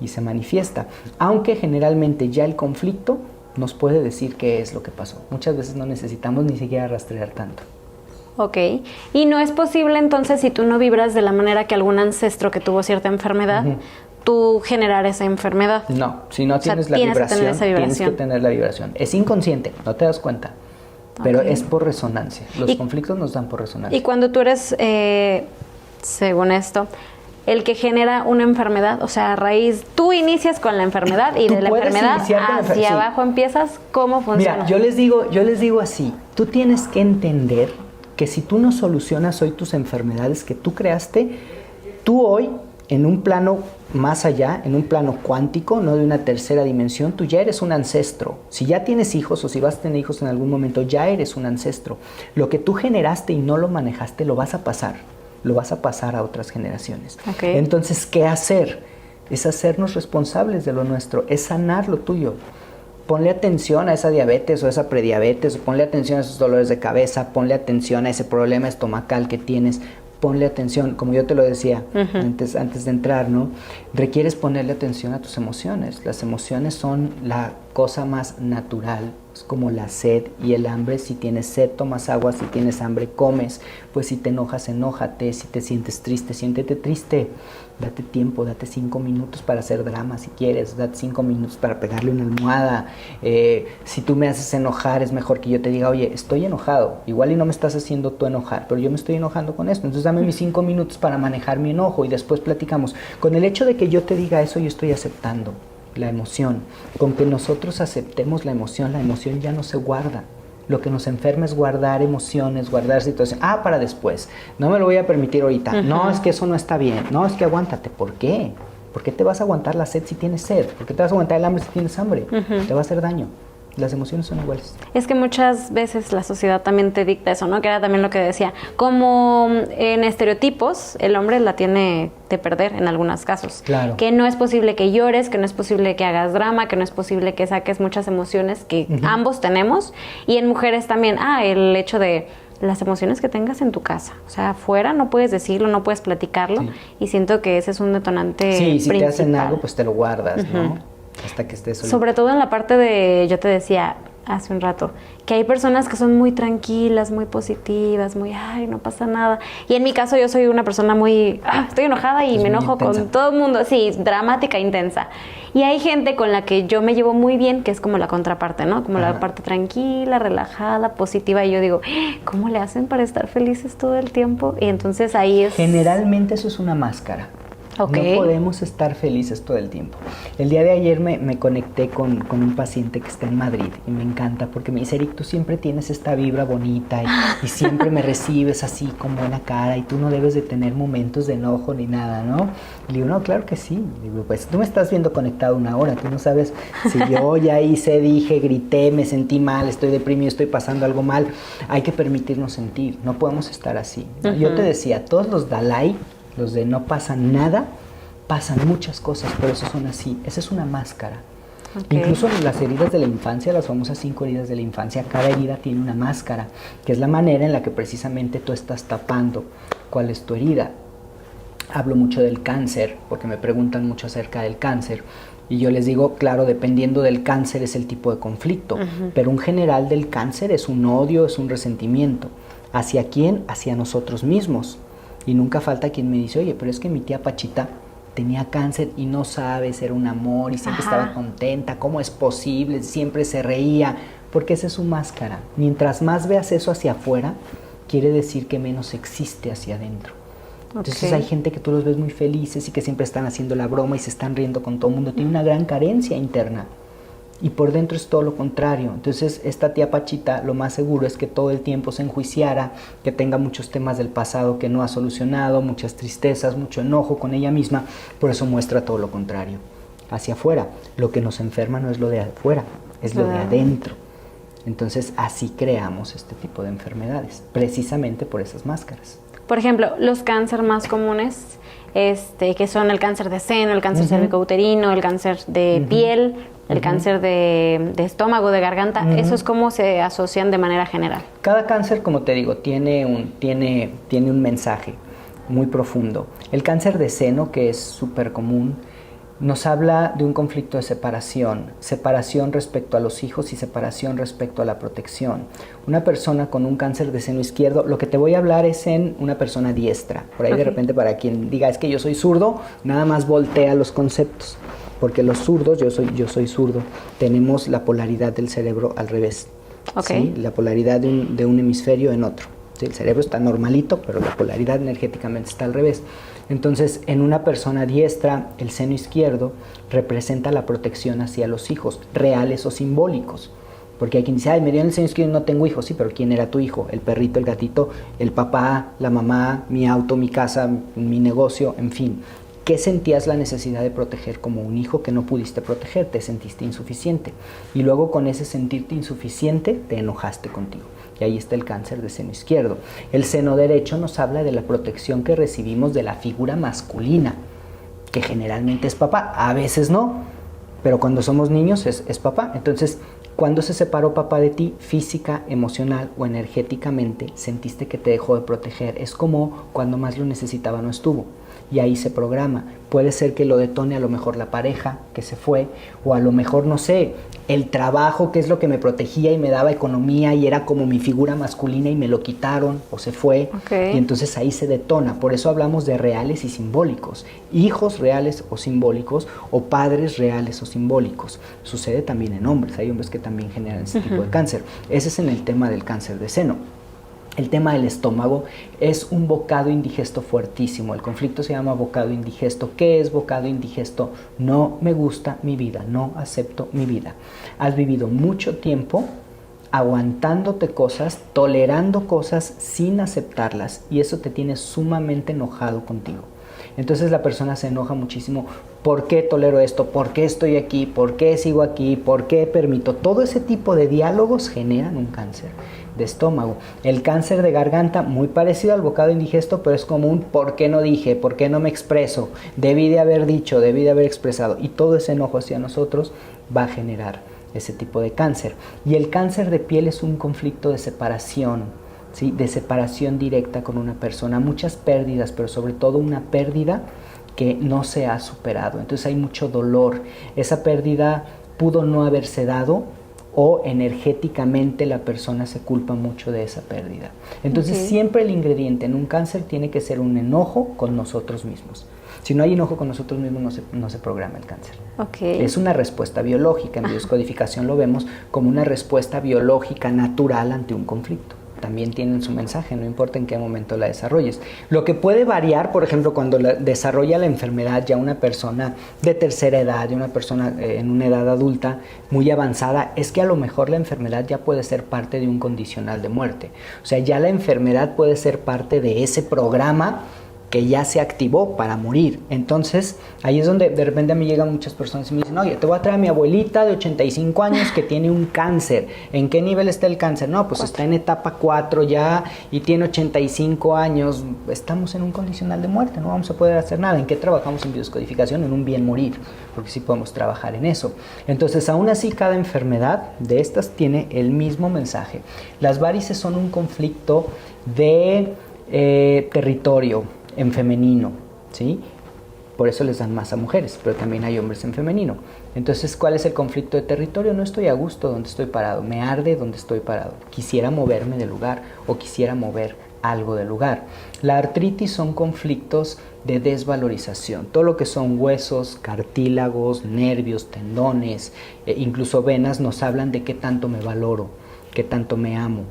y se manifiesta, aunque generalmente ya el conflicto nos puede decir qué es lo que pasó. Muchas veces no necesitamos ni siquiera rastrear tanto. Ok. Y no es posible entonces, si tú no vibras de la manera que algún ancestro que tuvo cierta enfermedad, tú generar esa enfermedad. No, si no tienes la vibración, tienes que tener la vibración. Es inconsciente, no te das cuenta, pero es por resonancia. Los conflictos nos dan por resonancia. Y cuando tú eres, según esto, el que genera una enfermedad, o sea, a raíz, tú inicias con la enfermedad y de la enfermedad hacia abajo empiezas, ¿cómo funciona? Mira, yo les digo así, tú tienes que entender que si tú no solucionas hoy tus enfermedades que tú creaste, tú hoy, en un plano más allá, en un plano cuántico, no de una tercera dimensión, tú ya eres un ancestro. Si ya tienes hijos o si vas a tener hijos en algún momento, ya eres un ancestro. Lo que tú generaste y no lo manejaste, lo vas a pasar. Lo vas a pasar a otras generaciones. Okay. Entonces, ¿qué hacer? Es hacernos responsables de lo nuestro, es sanar lo tuyo. Ponle atención a esa diabetes o esa prediabetes, o ponle atención a esos dolores de cabeza, ponle atención a ese problema estomacal que tienes, ponle atención, como yo te lo decía antes de entrar, ¿no? Requieres ponerle atención a tus emociones. Las emociones son la cosa más natural. Es como la sed y el hambre. Si tienes sed, tomas agua. Si tienes hambre, comes. Pues si te enojas, enójate. Si te sientes triste, siéntete triste. Date tiempo, date 5 minutos para hacer drama si quieres. Date 5 minutos para pegarle una almohada. Si tú me haces enojar, es mejor que yo te diga, oye, estoy enojado. Igual y no me estás haciendo tú enojar, pero yo me estoy enojando con esto. Entonces dame mis 5 minutos para manejar mi enojo y después platicamos. Con el hecho de que yo te diga eso, yo estoy aceptando la emoción. Con que nosotros aceptemos la emoción ya no se guarda. Lo que nos enferma es guardar emociones, guardar situaciones. Para después. No me lo voy a permitir ahorita. No, es que eso no está bien. No, es que aguántate. ¿Por qué? ¿Por qué te vas a aguantar la sed si tienes sed? ¿Por qué te vas a aguantar el hambre si tienes hambre? Te va a hacer daño. Las emociones son iguales. Es que muchas veces la sociedad también te dicta eso, ¿no? Que era también lo que decía. Como en estereotipos, el hombre la tiene de perder en algunos casos. Claro. Que no es posible que llores, que no es posible que hagas drama, que no es posible que saques muchas emociones que ambos tenemos. Y en mujeres también, el hecho de las emociones que tengas en tu casa. O sea, afuera no puedes decirlo, no puedes platicarlo. Sí. Y siento que ese es un detonante principal. Si te hacen algo, pues te lo guardas, ¿no? Hasta que estés solito. Sobre todo en la parte de, yo te decía hace un rato, que hay personas que son muy tranquilas, muy positivas, muy, no pasa nada. Y en mi caso yo soy una persona muy, estoy enojada y me enojo con todo el mundo, sí, dramática, intensa. Y hay gente con la que yo me llevo muy bien, que es como la contraparte, ¿no? Como la parte tranquila, relajada, positiva. Y yo digo, ¿cómo le hacen para estar felices todo el tiempo? Y entonces ahí es... Generalmente eso es una máscara. Okay. No podemos estar felices todo el tiempo. El día de ayer me conecté con un paciente que está en Madrid y me encanta porque me dice, Eric, tú siempre tienes esta vibra bonita y siempre me recibes así con buena cara y tú no debes de tener momentos de enojo ni nada, ¿no? Y le digo, no, claro que sí. Digo, pues tú me estás viendo conectado 1 hora, tú no sabes si yo ya hice, dije, grité, me sentí mal, estoy deprimido, estoy pasando algo mal. Hay que permitirnos sentir, no podemos estar así, ¿no? Yo te decía, todos los Dalai, los de no pasa nada, pasan muchas cosas, pero esos son así. Esa es una máscara. Okay. Incluso las heridas de la infancia, las famosas 5 heridas de la infancia, cada herida tiene una máscara, que es la manera en la que precisamente tú estás tapando cuál es tu herida. Hablo mucho del cáncer, porque me preguntan mucho acerca del cáncer. Y yo les digo, claro, dependiendo del cáncer es el tipo de conflicto, pero un general del cáncer es un odio, es un resentimiento. ¿Hacia quién? Hacia nosotros mismos. Y nunca falta quien me dice, oye, pero es que mi tía Pachita tenía cáncer y no sabes, era un amor y siempre estaba contenta, ¿cómo es posible? Siempre se reía, porque esa es su máscara. Mientras más veas eso hacia afuera, quiere decir que menos existe hacia adentro. Entonces hay gente que tú los ves muy felices y que siempre están haciendo la broma y se están riendo con todo el mundo, tiene una gran carencia interna. Y por dentro es todo lo contrario. Entonces esta tía Pachita lo más seguro es que todo el tiempo se enjuiciara, que tenga muchos temas del pasado que no ha solucionado, muchas tristezas, mucho enojo con ella misma, por eso muestra todo lo contrario. Hacia afuera, lo que nos enferma no es lo de afuera, es lo de adentro. Entonces así creamos este tipo de enfermedades, precisamente por esas máscaras. Por ejemplo, los cánceres más comunes, que son el cáncer de seno, el cáncer cervicouterino, el cáncer de piel, el cáncer de estómago, de garganta, ¿eso es cómo se asocian de manera general? Cada cáncer, como te digo, tiene un mensaje muy profundo. El cáncer de seno, que es súper común, nos habla de un conflicto de separación respecto a los hijos y separación respecto a la protección. Una persona con un cáncer de seno izquierdo, lo que te voy a hablar es en una persona diestra. Por ahí de repente para quien diga es que yo soy zurdo, nada más voltea los conceptos. Porque los zurdos, yo soy zurdo, tenemos la polaridad del cerebro al revés. ¿Sí? La polaridad de un hemisferio en otro. ¿Sí? El cerebro está normalito, pero la polaridad energéticamente está al revés. Entonces, en una persona diestra, el seno izquierdo representa la protección hacia los hijos, reales o simbólicos. Porque hay quien dice, ay, me dio el seno izquierdo y no tengo hijos. Sí, pero ¿quién era tu hijo? El perrito, el gatito, el papá, la mamá, mi auto, mi casa, mi negocio, en fin. ¿Qué sentías la necesidad de proteger como un hijo que no pudiste proteger? Te sentiste insuficiente. Y luego con ese sentirte insuficiente, te enojaste contigo. Y ahí está el cáncer de seno izquierdo. El seno derecho nos habla de la protección que recibimos de la figura masculina, que generalmente es papá, a veces no, pero cuando somos niños es papá. Entonces, cuando se separó papá de ti, física, emocional o energéticamente, sentiste que te dejó de proteger. Es como cuando más lo necesitaba no estuvo. Y ahí se programa. Puede ser que lo detone a lo mejor la pareja que se fue, o a lo mejor, no sé, el trabajo, que es lo que me protegía y me daba economía y era como mi figura masculina y me lo quitaron o se fue. Y entonces ahí se detona. Por eso hablamos de reales y simbólicos. Hijos reales o simbólicos o padres reales o simbólicos. Sucede también en hombres. Hay hombres que también generan ese tipo de cáncer. Ese es en el tema del cáncer de seno. El tema del estómago es un bocado indigesto fuertísimo. El conflicto se llama bocado indigesto. ¿Qué es bocado indigesto? No me gusta mi vida, no acepto mi vida. Has vivido mucho tiempo aguantándote cosas, tolerando cosas sin aceptarlas y eso te tiene sumamente enojado contigo. Entonces la persona se enoja muchísimo. ¿Por qué tolero esto? ¿Por qué estoy aquí? ¿Por qué sigo aquí? ¿Por qué permito? Todo ese tipo de diálogos generan un cáncer de estómago. El cáncer de garganta, muy parecido al bocado indigesto, pero es como un ¿por qué no dije? ¿Por qué no me expreso? Debí de haber dicho, debí de haber expresado. Y todo ese enojo hacia nosotros va a generar ese tipo de cáncer. Y el cáncer de piel es un conflicto de separación, ¿sí? De separación directa con una persona. Muchas pérdidas, pero sobre todo una pérdida que no se ha superado. Entonces hay mucho dolor. Esa pérdida pudo no haberse dado, o energéticamente la persona se culpa mucho de esa pérdida. Entonces siempre el ingrediente en un cáncer tiene que ser un enojo con nosotros mismos. Si no hay enojo con nosotros mismos, no se programa el cáncer. Es una respuesta biológica. En biodescodificación lo vemos como una respuesta biológica natural ante un conflicto. También tienen su mensaje, no importa en qué momento la desarrolles. Lo que puede variar, por ejemplo, cuando desarrolla la enfermedad ya una persona de tercera edad, ya una persona en una edad adulta muy avanzada, es que a lo mejor la enfermedad ya puede ser parte de un condicional de muerte. O sea, ya la enfermedad puede ser parte de ese programa que ya se activó para morir. Entonces, ahí es donde de repente a mí llegan muchas personas y me dicen, oye, te voy a traer a mi abuelita de 85 años que tiene un cáncer. ¿En qué nivel está el cáncer? No, pues está en etapa 4 ya y tiene 85 años. Estamos en un condicional de muerte, no vamos a poder hacer nada. ¿En qué trabajamos en biodescodificación? En un bien morir, porque sí podemos trabajar en eso. Entonces, aún así, cada enfermedad de estas tiene el mismo mensaje. Las varices son un conflicto de territorio en femenino, ¿sí? Por eso les dan más a mujeres, pero también hay hombres en femenino. Entonces, ¿cuál es el conflicto de territorio? No estoy a gusto donde estoy parado, me arde donde estoy parado. Quisiera moverme del lugar o quisiera mover algo del lugar. La artritis son conflictos de desvalorización. Todo lo que son huesos, cartílagos, nervios, tendones, incluso venas nos hablan de qué tanto me valoro, qué tanto me amo.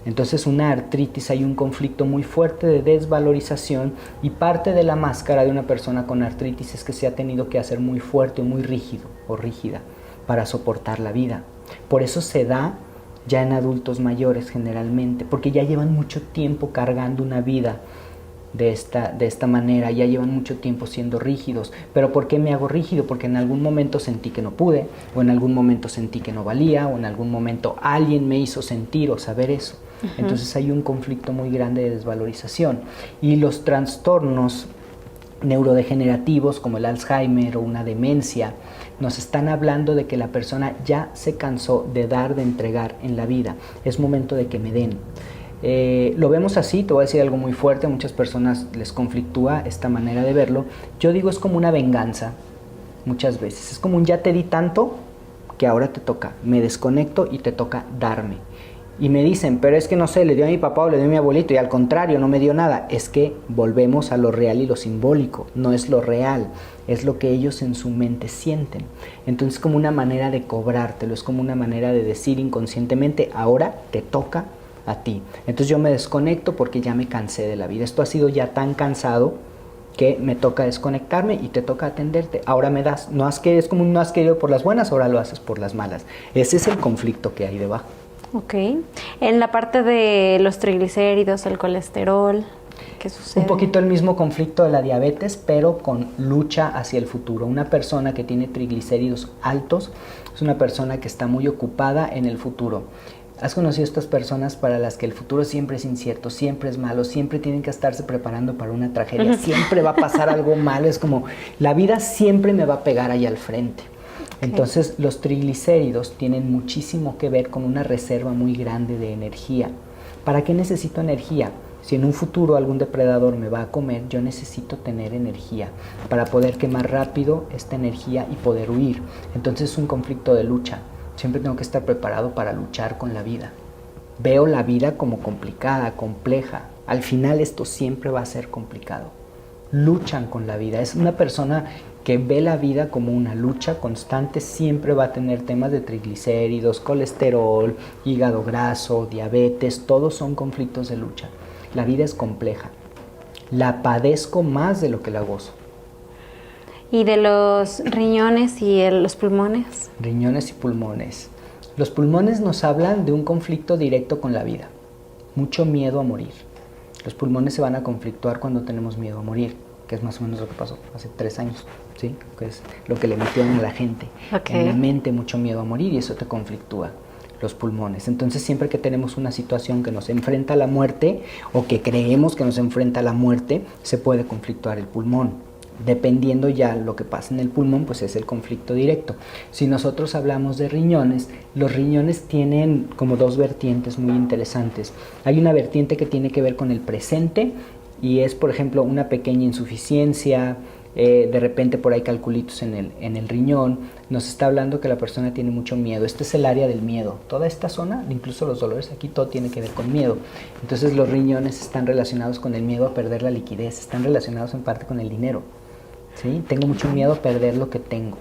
Entonces una artritis, hay un conflicto muy fuerte de desvalorización y parte de la máscara de una persona con artritis es que se ha tenido que hacer muy fuerte o muy rígido o rígida para soportar la vida. Por eso se da ya en adultos mayores generalmente, porque ya llevan mucho tiempo cargando una vida de esta manera, ya llevan mucho tiempo siendo rígidos. ¿Pero por qué me hago rígido? Porque en algún momento sentí que no pude, o en algún momento sentí que no valía, o en algún momento alguien me hizo sentir o saber eso. Entonces hay un conflicto muy grande de desvalorización. Y los trastornos neurodegenerativos como el Alzheimer o una demencia nos están hablando de que la persona ya se cansó de dar, de entregar en la vida. Es momento de que me den. Lo vemos así, te voy a decir algo muy fuerte, a muchas personas les conflictúa esta manera de verlo. Yo digo es como una venganza muchas veces. Es como un ya te di tanto que ahora te toca. Me desconecto y te toca darme. Y me dicen, pero es que no sé, le dio a mi papá o le dio a mi abuelito y al contrario, no me dio nada. Es que volvemos a lo real y lo simbólico. No es lo real, es lo que ellos en su mente sienten. Entonces es como una manera de cobrártelo, es como una manera de decir inconscientemente, ahora te toca a ti. Entonces yo me desconecto porque ya me cansé de la vida. Esto ha sido ya tan cansado que me toca desconectarme y te toca atenderte. Ahora me das, no has querido, es como un no has querido por las buenas, ahora lo haces por las malas. Ese es el conflicto que hay debajo. Ok. En la parte de los triglicéridos, el colesterol, ¿qué sucede? Un poquito el mismo conflicto de la diabetes, pero con lucha hacia el futuro. Una persona que tiene triglicéridos altos es una persona que está muy ocupada en el futuro. ¿Has conocido a estas personas para las que el futuro siempre es incierto, siempre es malo, siempre tienen que estarse preparando para una tragedia, siempre va a pasar algo malo? Es como, la vida siempre me va a pegar ahí al frente. Entonces los triglicéridos tienen muchísimo que ver con una reserva muy grande de energía. ¿Para qué necesito energía? Si en un futuro algún depredador me va a comer, yo necesito tener energía para poder quemar rápido esta energía y poder huir. Entonces es un conflicto de lucha. Siempre tengo que estar preparado para luchar con la vida. Veo la vida como complicada, compleja. Al final esto siempre va a ser complicado. Luchan con la vida. Es una persona que ve la vida como una lucha constante, siempre va a tener temas de triglicéridos, colesterol, hígado graso, diabetes, todos son conflictos de lucha. La vida es compleja, la padezco más de lo que la gozo. ¿Y de los riñones y los pulmones? Riñones y pulmones. Los pulmones nos hablan de un conflicto directo con la vida, mucho miedo a morir. Los pulmones se van a conflictuar cuando tenemos miedo a morir, que es más o menos lo que pasó hace 3 años, ¿sí? Que es lo que le metieron a la gente. En la mente mucho miedo a morir y eso te conflictúa los pulmones. Entonces siempre que tenemos una situación que nos enfrenta a la muerte o que creemos que nos enfrenta a la muerte, se puede conflictuar el pulmón. Dependiendo ya lo que pasa en el pulmón, pues es el conflicto directo. Si nosotros hablamos de riñones, los riñones tienen como 2 vertientes muy interesantes. Hay una vertiente que tiene que ver con el presente, y es, por ejemplo, una pequeña insuficiencia, de repente por ahí calculitos en el riñón, nos está hablando que la persona tiene mucho miedo. Este es el área del miedo. Toda esta zona, incluso los dolores aquí, todo tiene que ver con miedo. Entonces los riñones están relacionados con el miedo a perder la liquidez, están relacionados en parte con el dinero, ¿sí? Tengo mucho miedo a perder lo que tengo.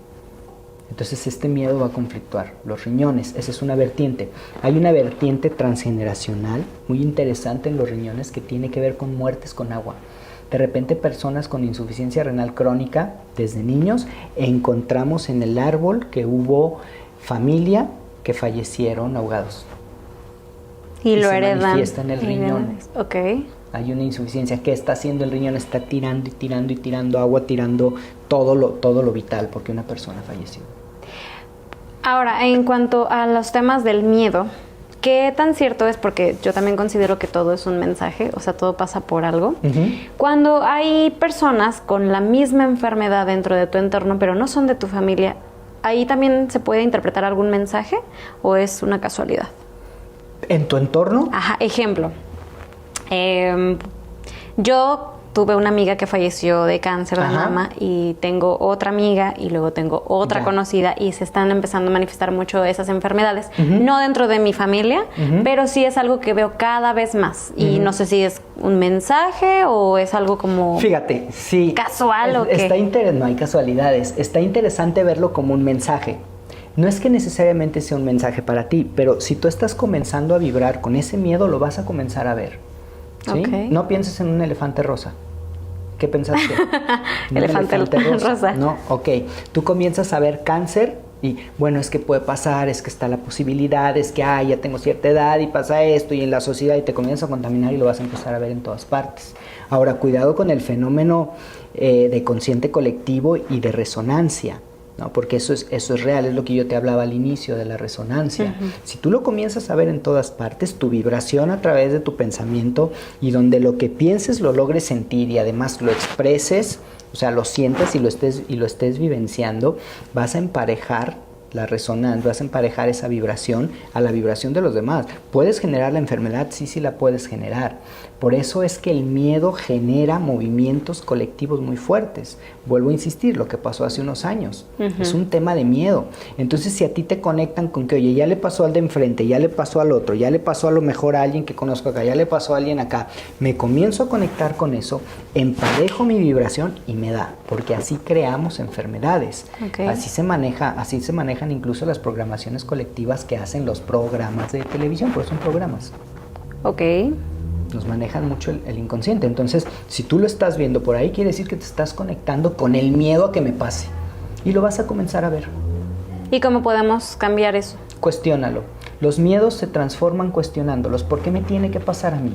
Entonces este miedo va a conflictuar los riñones. Esa es una vertiente. Hay una vertiente transgeneracional muy interesante en los riñones que tiene que ver con muertes con agua. De repente personas con insuficiencia renal crónica desde niños, encontramos en el árbol que hubo familia que fallecieron ahogados. Y lo se heredan. manifiesta en el riñón. Ok. Hay una insuficiencia. ¿Qué está haciendo el riñón? Está tirando y tirando y tirando agua, tirando todo lo vital porque una persona falleció. Ahora, en cuanto a los temas del miedo, ¿qué tan cierto es? Porque yo también considero que todo es un mensaje, o sea, todo pasa por algo. Cuando hay personas con la misma enfermedad dentro de tu entorno, pero no son de tu familia, ¿ahí también se puede interpretar algún mensaje o es una casualidad? ¿En tu entorno? Ajá, ejemplo. Yo tuve una amiga que falleció de cáncer de mama y tengo otra amiga y luego tengo otra conocida y se están empezando a manifestar mucho esas enfermedades. No dentro de mi familia, pero sí es algo que veo cada vez más y no sé si es un mensaje o es algo como... Fíjate, sí. ¿Casual o qué? No hay casualidades. Está interesante verlo como un mensaje. No es que necesariamente sea un mensaje para ti, pero si tú estás comenzando a vibrar con ese miedo, lo vas a comenzar a ver. ¿Sí? No pienses en un elefante rosa. ¿Qué pensaste? elefante rosa. No, ok. Tú comienzas a ver cáncer y, bueno, es que puede pasar, es que está la posibilidad, es que, ya tengo cierta edad y pasa esto y en la sociedad y te comienzas a contaminar y lo vas a empezar a ver en todas partes. Ahora, cuidado con el fenómeno de consciente colectivo y de resonancia. No, porque eso es real, es lo que yo te hablaba al inicio de la resonancia. Si tú lo comienzas a ver en todas partes, tu vibración a través de tu pensamiento y donde lo que pienses lo logres sentir y además lo expreses, o sea, lo sientas y lo estés vivenciando, vas a emparejar la resonancia, vas a emparejar esa vibración a la vibración de los demás. ¿Puedes generar la enfermedad? Sí, sí la puedes generar. Por eso es que el miedo genera movimientos colectivos muy fuertes. Vuelvo a insistir, lo que pasó hace unos años. Es un tema de miedo. Entonces, si a ti te conectan con que, oye, ya le pasó al de enfrente, ya le pasó al otro, ya le pasó a lo mejor a alguien que conozco acá, ya le pasó a alguien acá, me comienzo a conectar con eso, emparejo mi vibración y me da, porque así creamos enfermedades. Okay. Así se manejan incluso las programaciones colectivas que hacen los programas de televisión, porque son programas. Ok. Nos manejan mucho el inconsciente. Entonces, si tú lo estás viendo por ahí, quiere decir que te estás conectando con el miedo a que me pase. Y lo vas a comenzar a ver. ¿Y cómo podemos cambiar eso? Cuestiónalo. Los miedos se transforman cuestionándolos. ¿Por qué me tiene que pasar a mí?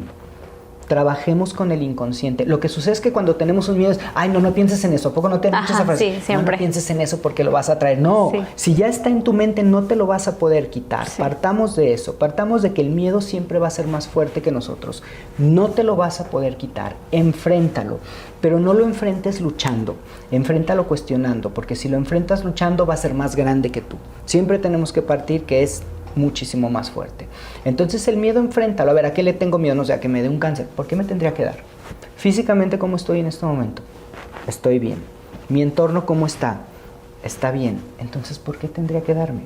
Trabajemos con el inconsciente. Lo que sucede es que cuando tenemos un miedo es, ay, no pienses en eso. ¿A poco no te han dicho esa frase? Sí, siempre. No pienses en eso porque lo vas a traer. No, sí. Si ya está en tu mente, no te lo vas a poder quitar. Sí. Partamos de eso. Partamos de que el miedo siempre va a ser más fuerte que nosotros. No te lo vas a poder quitar. Enfréntalo. Pero no lo enfrentes luchando. Enfréntalo cuestionando. Porque si lo enfrentas luchando, va a ser más grande que tú. Siempre tenemos que partir que es muchísimo más fuerte. Entonces el miedo, enfréntalo. A ver, ¿a qué le tengo miedo? No sé, a que me dé un cáncer. ¿Por qué me tendría que dar? Físicamente, ¿cómo estoy en este momento? Estoy bien. Mi entorno, ¿cómo está? Está bien. Entonces, ¿por qué tendría que darme?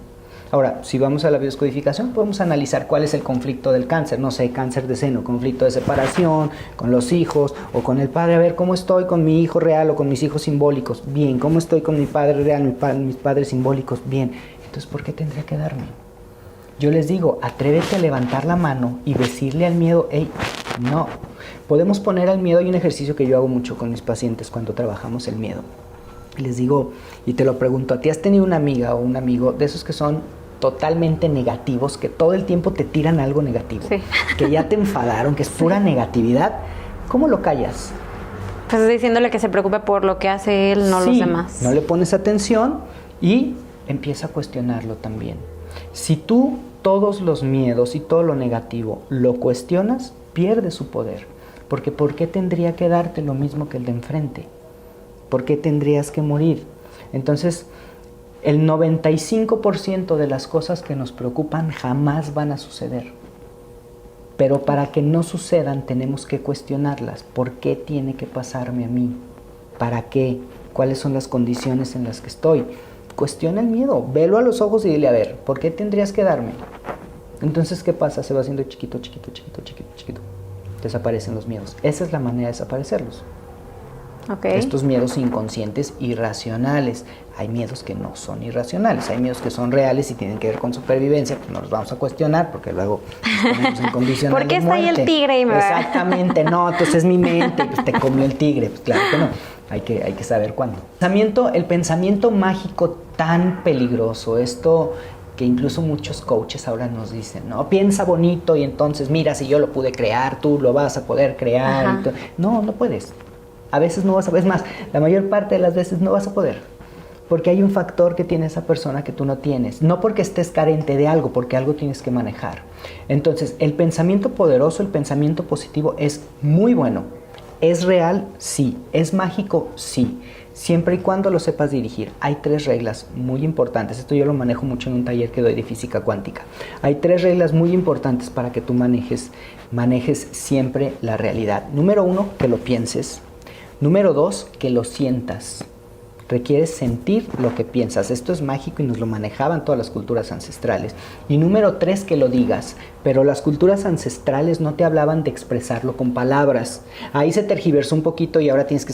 Ahora, si vamos a la biodescodificación, podemos analizar cuál es el conflicto del cáncer. No sé, cáncer de seno, conflicto de separación, con los hijos o con el padre. A ver, ¿cómo estoy con mi hijo real o con mis hijos simbólicos? Bien. ¿Cómo estoy con mi padre real, mis padres simbólicos? Bien. Entonces, ¿por qué tendría que darme? Yo les digo, atrévete a levantar la mano y decirle al miedo, hey, no. Podemos poner al miedo, hay un ejercicio que yo hago mucho con mis pacientes cuando trabajamos el miedo. Les digo, y te lo pregunto, ¿a ti has tenido una amiga o un amigo de esos que son totalmente negativos, que todo el tiempo te tiran algo negativo? Sí. Que ya te enfadaron, que es pura negatividad. ¿Cómo lo callas? Pues diciéndole que se preocupe por lo que hace él, no los demás. No le pones atención y empieza a cuestionarlo también. Si tú todos los miedos y todo lo negativo lo cuestionas, pierde su poder. Porque ¿por qué tendría que darte lo mismo que el de enfrente? ¿Por qué tendrías que morir? Entonces, el 95% de las cosas que nos preocupan jamás van a suceder. Pero para que no sucedan tenemos que cuestionarlas. ¿Por qué tiene que pasarme a mí? ¿Para qué? ¿Cuáles son las condiciones en las que estoy? Cuestiona el miedo, velo a los ojos y dile, a ver, ¿por qué tendrías que darme? Entonces, ¿qué pasa? Se va haciendo chiquito, chiquito, chiquito, chiquito, chiquito. Desaparecen los miedos. Esa es la manera de desaparecerlos. Okay. Estos miedos inconscientes irracionales. Hay miedos que no son irracionales, hay miedos que son reales y tienen que ver con supervivencia, pues no los vamos a cuestionar porque luego nos ponemos en condicional ¿Por qué de está ahí muerte. el tigre y me Exactamente, no, entonces es mi mente, pues te comió el tigre, pues claro que no. Hay que saber cuándo. El pensamiento mágico tan peligroso, esto que incluso muchos coaches ahora nos dicen, ¿no? Piensa bonito y entonces, mira, si yo lo pude crear, tú lo vas a poder crear. No, no puedes. A veces no vas a poder, es más, la mayor parte de las veces no vas a poder. Porque hay un factor que tiene esa persona que tú no tienes. No porque estés carente de algo, porque algo tienes que manejar. Entonces, el pensamiento poderoso, el pensamiento positivo es muy bueno. ¿Es real? Sí. ¿Es mágico? Sí. Siempre y cuando lo sepas dirigir. Hay 3 reglas muy importantes. Esto yo lo manejo mucho en un taller que doy de física cuántica. Hay 3 reglas muy importantes para que tú manejes siempre la realidad. Número 1, que lo pienses. Número 2, que lo sientas. Requieres sentir lo que piensas. Esto es mágico y nos lo manejaban todas las culturas ancestrales. Y número 3, que lo digas. Pero las culturas ancestrales no te hablaban de expresarlo con palabras. Ahí se tergiversó un poquito y ahora tienes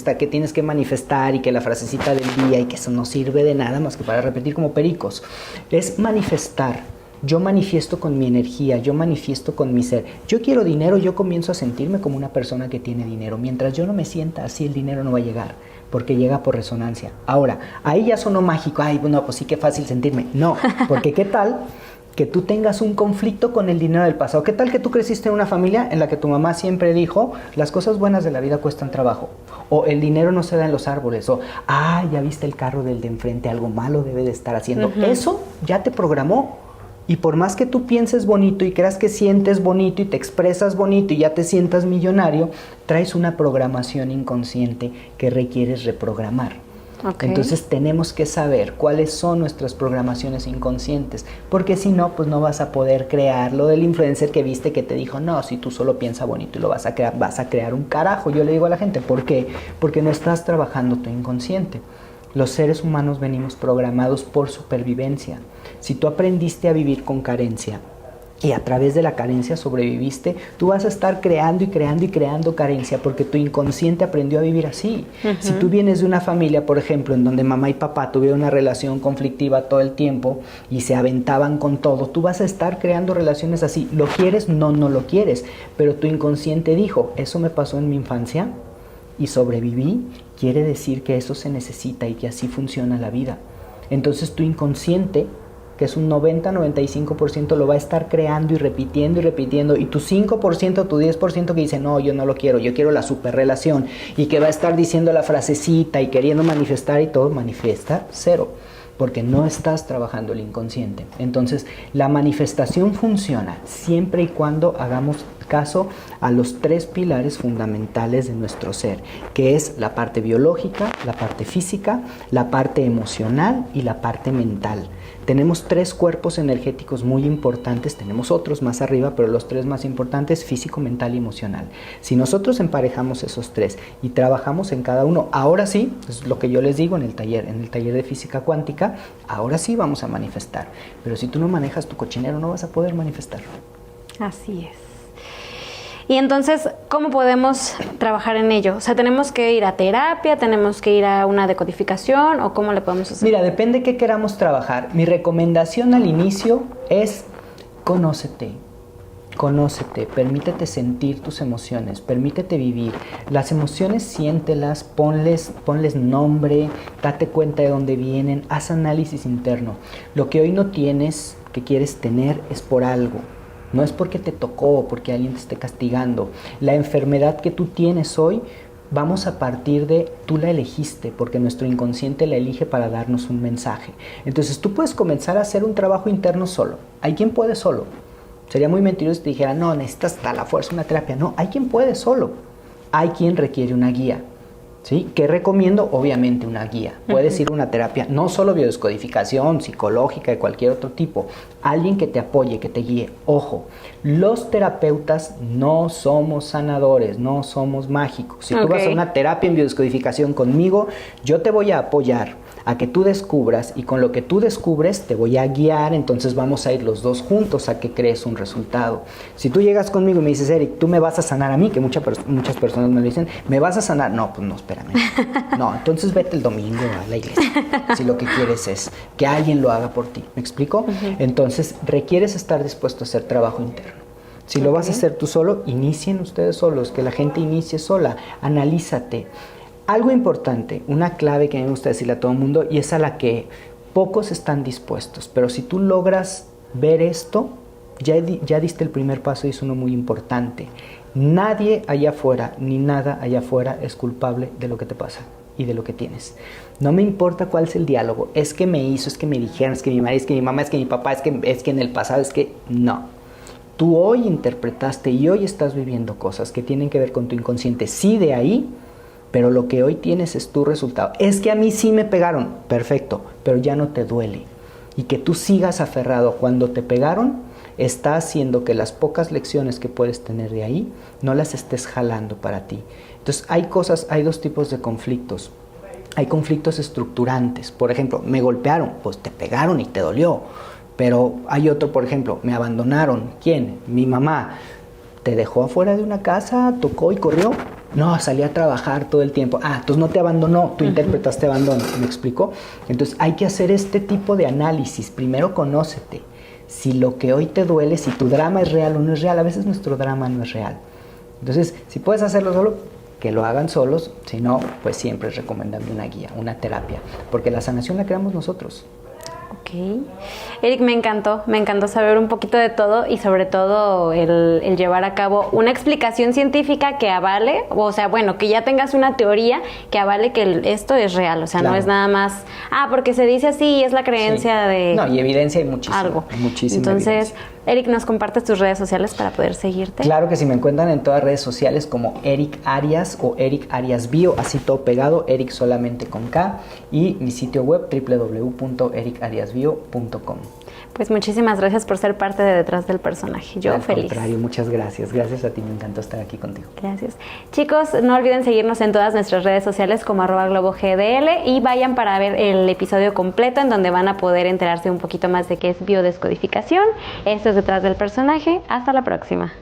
que manifestar y que la frasecita del día y que eso no sirve de nada más que para repetir como pericos. Es manifestar. Yo manifiesto con mi energía, yo manifiesto con mi ser. Yo quiero dinero, yo comienzo a sentirme como una persona que tiene dinero. Mientras yo no me sienta así, el dinero no va a llegar, porque llega por resonancia. Ahora, ahí ya sonó mágico. Ay, bueno, pues sí, qué fácil sentirme. No, porque ¿qué tal que tú tengas un conflicto con el dinero del pasado? ¿Qué tal que tú creciste en una familia en la que tu mamá siempre dijo, las cosas buenas de la vida cuestan trabajo? O el dinero no se da en los árboles. O, ya viste el carro del de enfrente, algo malo debe de estar haciendo. Eso ya te programó. Y por más que tú pienses bonito y creas que sientes bonito y te expresas bonito y ya te sientas millonario, traes una programación inconsciente que requieres reprogramar. Okay. Entonces tenemos que saber cuáles son nuestras programaciones inconscientes, porque si no, pues no vas a poder crear lo del influencer que viste que te dijo, no, si tú solo piensas bonito y lo vas a crear un carajo. Yo le digo a la gente, ¿por qué? Porque no estás trabajando tu inconsciente. Los seres humanos venimos programados por supervivencia. Si tú aprendiste a vivir con carencia y a través de la carencia sobreviviste, tú vas a estar creando y creando y creando carencia porque tu inconsciente aprendió a vivir así. Si tú vienes de una familia, por ejemplo, en donde mamá y papá tuvieron una relación conflictiva todo el tiempo y se aventaban con todo, tú vas a estar creando relaciones así. ¿Lo quieres? No, no lo quieres. Pero tu inconsciente dijo, eso me pasó en mi infancia y sobreviví, quiere decir que eso se necesita y que así funciona la vida. Entonces tu inconsciente, que es un 90-95%, lo va a estar creando y repitiendo, y tu 5%, tu 10% que dice, no, yo no lo quiero, yo quiero la superrelación, y que va a estar diciendo la frasecita y queriendo manifestar y todo, manifiesta cero, porque no estás trabajando el inconsciente. Entonces, la manifestación funciona siempre y cuando hagamos caso a los 3 pilares fundamentales de nuestro ser, que es la parte biológica, la parte física, la parte emocional y la parte mental. Tenemos 3 cuerpos energéticos muy importantes, tenemos otros más arriba, pero los 3 más importantes, físico, mental y emocional. Si nosotros emparejamos esos 3 y trabajamos en cada uno, ahora sí, es lo que yo les digo en el taller de física cuántica, ahora sí vamos a manifestar. Pero si tú no manejas tu cochinero, no vas a poder manifestar. Así es. Y entonces, ¿cómo podemos trabajar en ello? O sea, ¿tenemos que ir a terapia? ¿Tenemos que ir a una decodificación? ¿O cómo le podemos hacer? Mira, depende qué queramos trabajar. Mi recomendación al inicio es conócete. Conócete, permítete sentir tus emociones, permítete vivir. Las emociones siéntelas, ponles nombre, date cuenta de dónde vienen, haz análisis interno. Lo que hoy no tienes, que quieres tener, es por algo. No es porque te tocó o porque alguien te esté castigando. La enfermedad que tú tienes hoy, vamos a partir de, tú la elegiste, porque nuestro inconsciente la elige para darnos un mensaje. Entonces tú puedes comenzar a hacer un trabajo interno solo. Hay quien puede solo. Sería muy mentiroso si te dijera, no, necesitas a la fuerza una terapia. No, hay quien puede solo. Hay quien requiere una guía. ¿Sí? ¿Qué recomiendo? Obviamente una guía. Puedes ir a una terapia, no solo biodescodificación, psicológica, de cualquier otro tipo. Alguien que te apoye, que te guíe. Ojo, los terapeutas no somos sanadores, no somos mágicos. Si tú vas a una terapia en biodescodificación conmigo, yo te voy a apoyar a que tú descubras, y con lo que tú descubres te voy a guiar, entonces vamos a ir los dos juntos a que crees un resultado. Si tú llegas conmigo y me dices, Eric, tú me vas a sanar a mí, que muchas personas me lo dicen, ¿me vas a sanar? No, pues no, espérame. No, entonces vete el domingo a la iglesia, si lo que quieres es que alguien lo haga por ti. ¿Me explico? Entonces requieres estar dispuesto a hacer trabajo interno. Si lo vas a hacer tú solo, inicien ustedes solos, que la gente inicie sola, analízate. Algo importante, una clave que a mí me gusta decirle a todo el mundo, y es a la que pocos están dispuestos, pero si tú logras ver esto, ya diste el primer paso y es uno muy importante. Nadie allá afuera, ni nada allá afuera es culpable de lo que te pasa y de lo que tienes. No me importa cuál es el diálogo, es que me hizo, es que me dijeron, es que mi madre, es que mi mamá, es que mi papá, es que en el pasado, es que no. Tú hoy interpretaste y hoy estás viviendo cosas que tienen que ver con tu inconsciente, sí, de ahí, pero lo que hoy tienes es tu resultado. Es que a mí sí me pegaron, perfecto, pero ya no te duele. Y que tú sigas aferrado cuando te pegaron, está haciendo que las pocas lecciones que puedes tener de ahí, no las estés jalando para ti. Entonces hay dos tipos de conflictos. Hay conflictos estructurantes. Por ejemplo, me golpearon, pues te pegaron y te dolió. Pero hay otro, por ejemplo, me abandonaron. ¿Quién? Mi mamá. ¿Te dejó afuera de una casa, tocó y corrió? No, salí a trabajar todo el tiempo. Ah, entonces no te abandonó, tú interpretaste abandono. ¿Me explico? Entonces hay que hacer este tipo de análisis. Primero conócete. Si lo que hoy te duele, si tu drama es real o no es real, a veces nuestro drama no es real. Entonces, si puedes hacerlo solo, que lo hagan solos. Si no, pues siempre es recomendable una guía, una terapia. Porque la sanación la creamos nosotros. Ok. Eric, me encantó saber un poquito de todo y sobre todo el llevar a cabo una explicación científica que avale, o sea, bueno, que ya tengas una teoría que avale que esto es real, o sea, Claro. no es nada más, porque se dice así, es la creencia de... No, y evidencia hay muchísima. Algo. Muchísima Entonces, evidencia. Eric, ¿nos compartes tus redes sociales para poder seguirte? Claro que sí, me encuentran en todas redes sociales como Eric Arias o Eric Arias Bio, así todo pegado, Eric solamente con K, y mi sitio web www.ericariasbio.com. Pues muchísimas gracias por ser parte de Detrás del Personaje. Yo Al feliz. contrario, muchas gracias. Gracias a ti, me encantó estar aquí contigo. Gracias. Chicos, no olviden seguirnos en todas nuestras redes sociales como @globogdl y vayan para ver el episodio completo en donde van a poder enterarse un poquito más de qué es biodescodificación. Esto es Detrás del Personaje. Hasta la próxima.